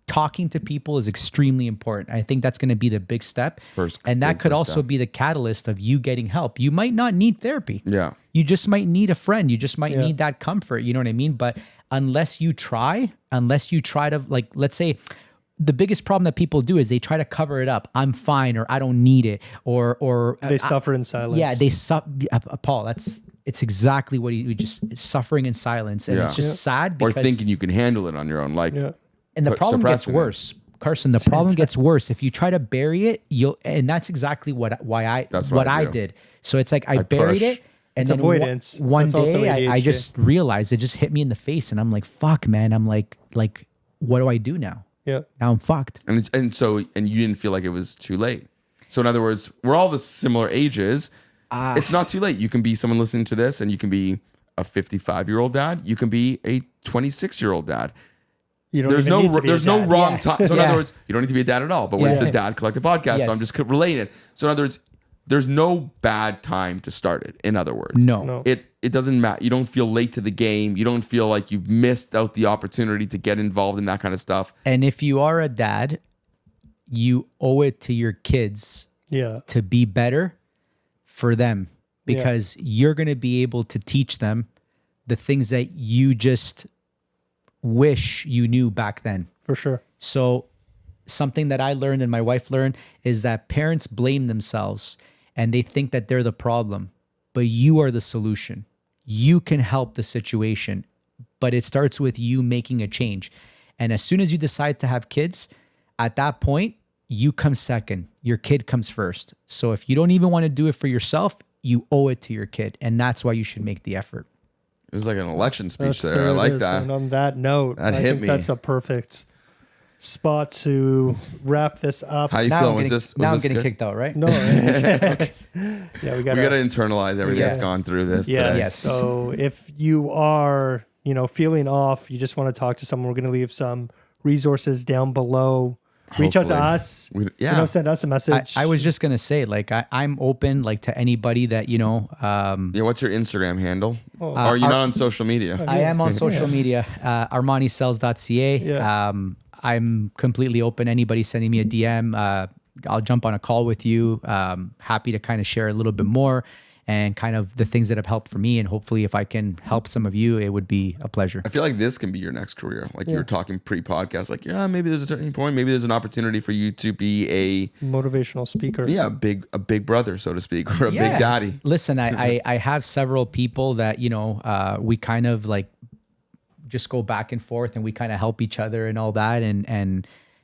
talking to people is extremely important. I think that's going to be the big step. And that could also be the catalyst of you getting help. You might not need therapy. Yeah. You just might need a friend. You just might need that comfort. You know what I mean? But unless you try to, like, let's say the biggest problem that people do is they try to cover it up. I'm fine, or I don't need it, or they suffer in silence. Yeah, they suffer. Paul, it's exactly what we just suffering in silence. And it's just sad because, or thinking you can handle it on your own. Like, and the problem gets worse, Carson. The problem gets worse if you try to bury it. And that's exactly what I did. So it's like I buried it, and then avoidance. One day I just realized it just hit me in the face, and I'm like, "Fuck, man!" I'm like, what do I do now? Yeah, now I'm fucked. And so you didn't feel like it was too late. So in other words, we're all the similar ages. It's not too late. You can be someone listening to this, and you can be a 55-year-old dad. You can be a 26-year-old dad. There's no wrong time. So in other words, you don't need to be a dad at all. But when it's the Dad Collective podcast, so I'm just relating it. So in other words, there's no bad time to start it. In other words, no. It doesn't matter. You don't feel late to the game. You don't feel like you've missed out the opportunity to get involved in that kind of stuff. And if you are a dad, you owe it to your kids to be better for them, because you're going to be able to teach them the things that you just wish you knew back then. For sure. So something that I learned and my wife learned is that parents blame themselves and they think that they're the problem, but you are the solution. You can help the situation, but it starts with you making a change. And as soon as you decide to have kids, at that point, you come second. Your kid comes first. So if you don't even want to do it for yourself, you owe it to your kid. And that's why you should make the effort. It was like an election speech there. I like that. And on that note, I think that's a perfect spot to wrap this up. How you feeling? Now I'm getting kicked out, right? No. Yeah, we got to internalize everything that's gone through this today. Yes. So if you are, feeling off, you just want to talk to someone, we're going to leave some resources down below. Reach out to us. Send us a message. I was just gonna say, like, I'm open, like, to anybody that what's your Instagram handle? Are you not on social media? I am on social media. ArmaniSells.ca. Yeah. I'm completely open. Anybody sending me a DM, I'll jump on a call with you. Happy to kind of share a little bit more and kind of the things that have helped for me. And hopefully if I can help some of you, it would be a pleasure. I feel like this can be your next career. Like you were talking pre-podcast, like, maybe there's a turning point. Maybe there's an opportunity for you to be a motivational speaker. Yeah, a big brother, so to speak, or a big daddy. Listen, I have several people that, we kind of like just go back and forth and we kind of help each other and all that.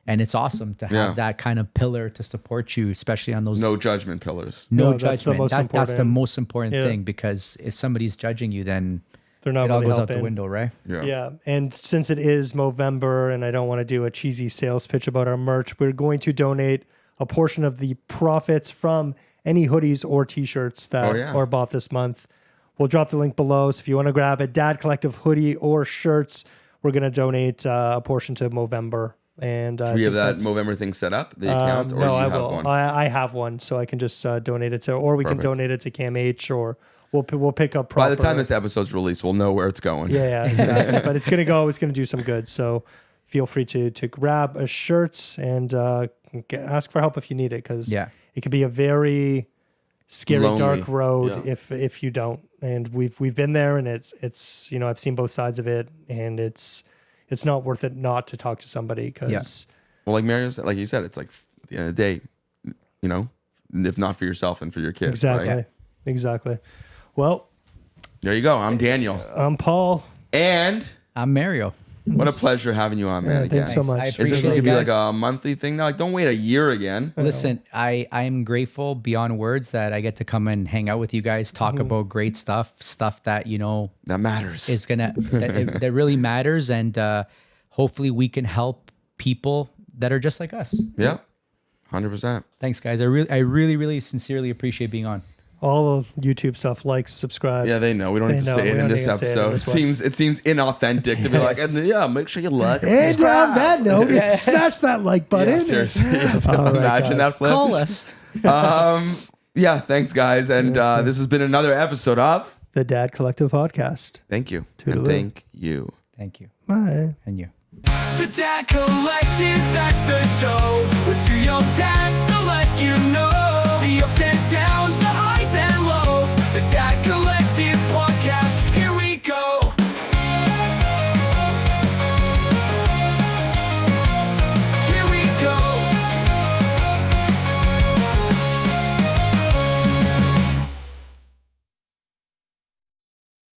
And it's awesome to have that kind of pillar to support you, especially on those no judgment pillars. No judgment. That's the most important thing, because if somebody's judging you, then they're not it all really goes helping. out the window, right? Yeah. And since it is Movember, and I don't want to do a cheesy sales pitch about our merch, we're going to donate a portion of the profits from any hoodies or t-shirts that are bought this month. We'll drop the link below. So if you want to grab a Dad Collective hoodie or shirts, we're going to donate a portion to Movember. And do we have that Movember thing set up, the account? Or no, I have will. One? I have one, so I can just donate it to, or we can donate it to Cam H, or we'll pick up proper. By the time this episode's released, we'll know where it's going. Yeah, exactly. But it's gonna do some good. So feel free to grab a shirt and ask for help if you need it, because it can be a very scary, lonely, dark road if you don't. And we've been there, and it's I've seen both sides of it, and it's not worth it not to talk to somebody, because well, like Mario said, like you said, it's like at the end of the day, if not for yourself, then for your kids. Exactly. Well, there you go. I'm Daniel. I'm Paul. And I'm Mario. What a pleasure having you on, man. Thanks so much. Is this going to be like a monthly thing now? Like, don't wait a year again. Listen, I am grateful beyond words that I get to come and hang out with you guys, talk about great stuff that, that matters. Is that really matters. And hopefully we can help people that are just like us. Yeah, 100%. Thanks, guys. I really, really sincerely appreciate being on. All of YouTube stuff, like, subscribe. Yeah, they know. We don't need to say it in this episode. It seems inauthentic to be like, make sure you like. And on that note, smash that like button. Yeah, seriously. Imagine that flip. Call us. Thanks, guys. And this has been another episode of the Dad Collective Podcast. Thank you. Toodaloo. And thank you. Thank you. Bye. And you. The Dad Collective, that's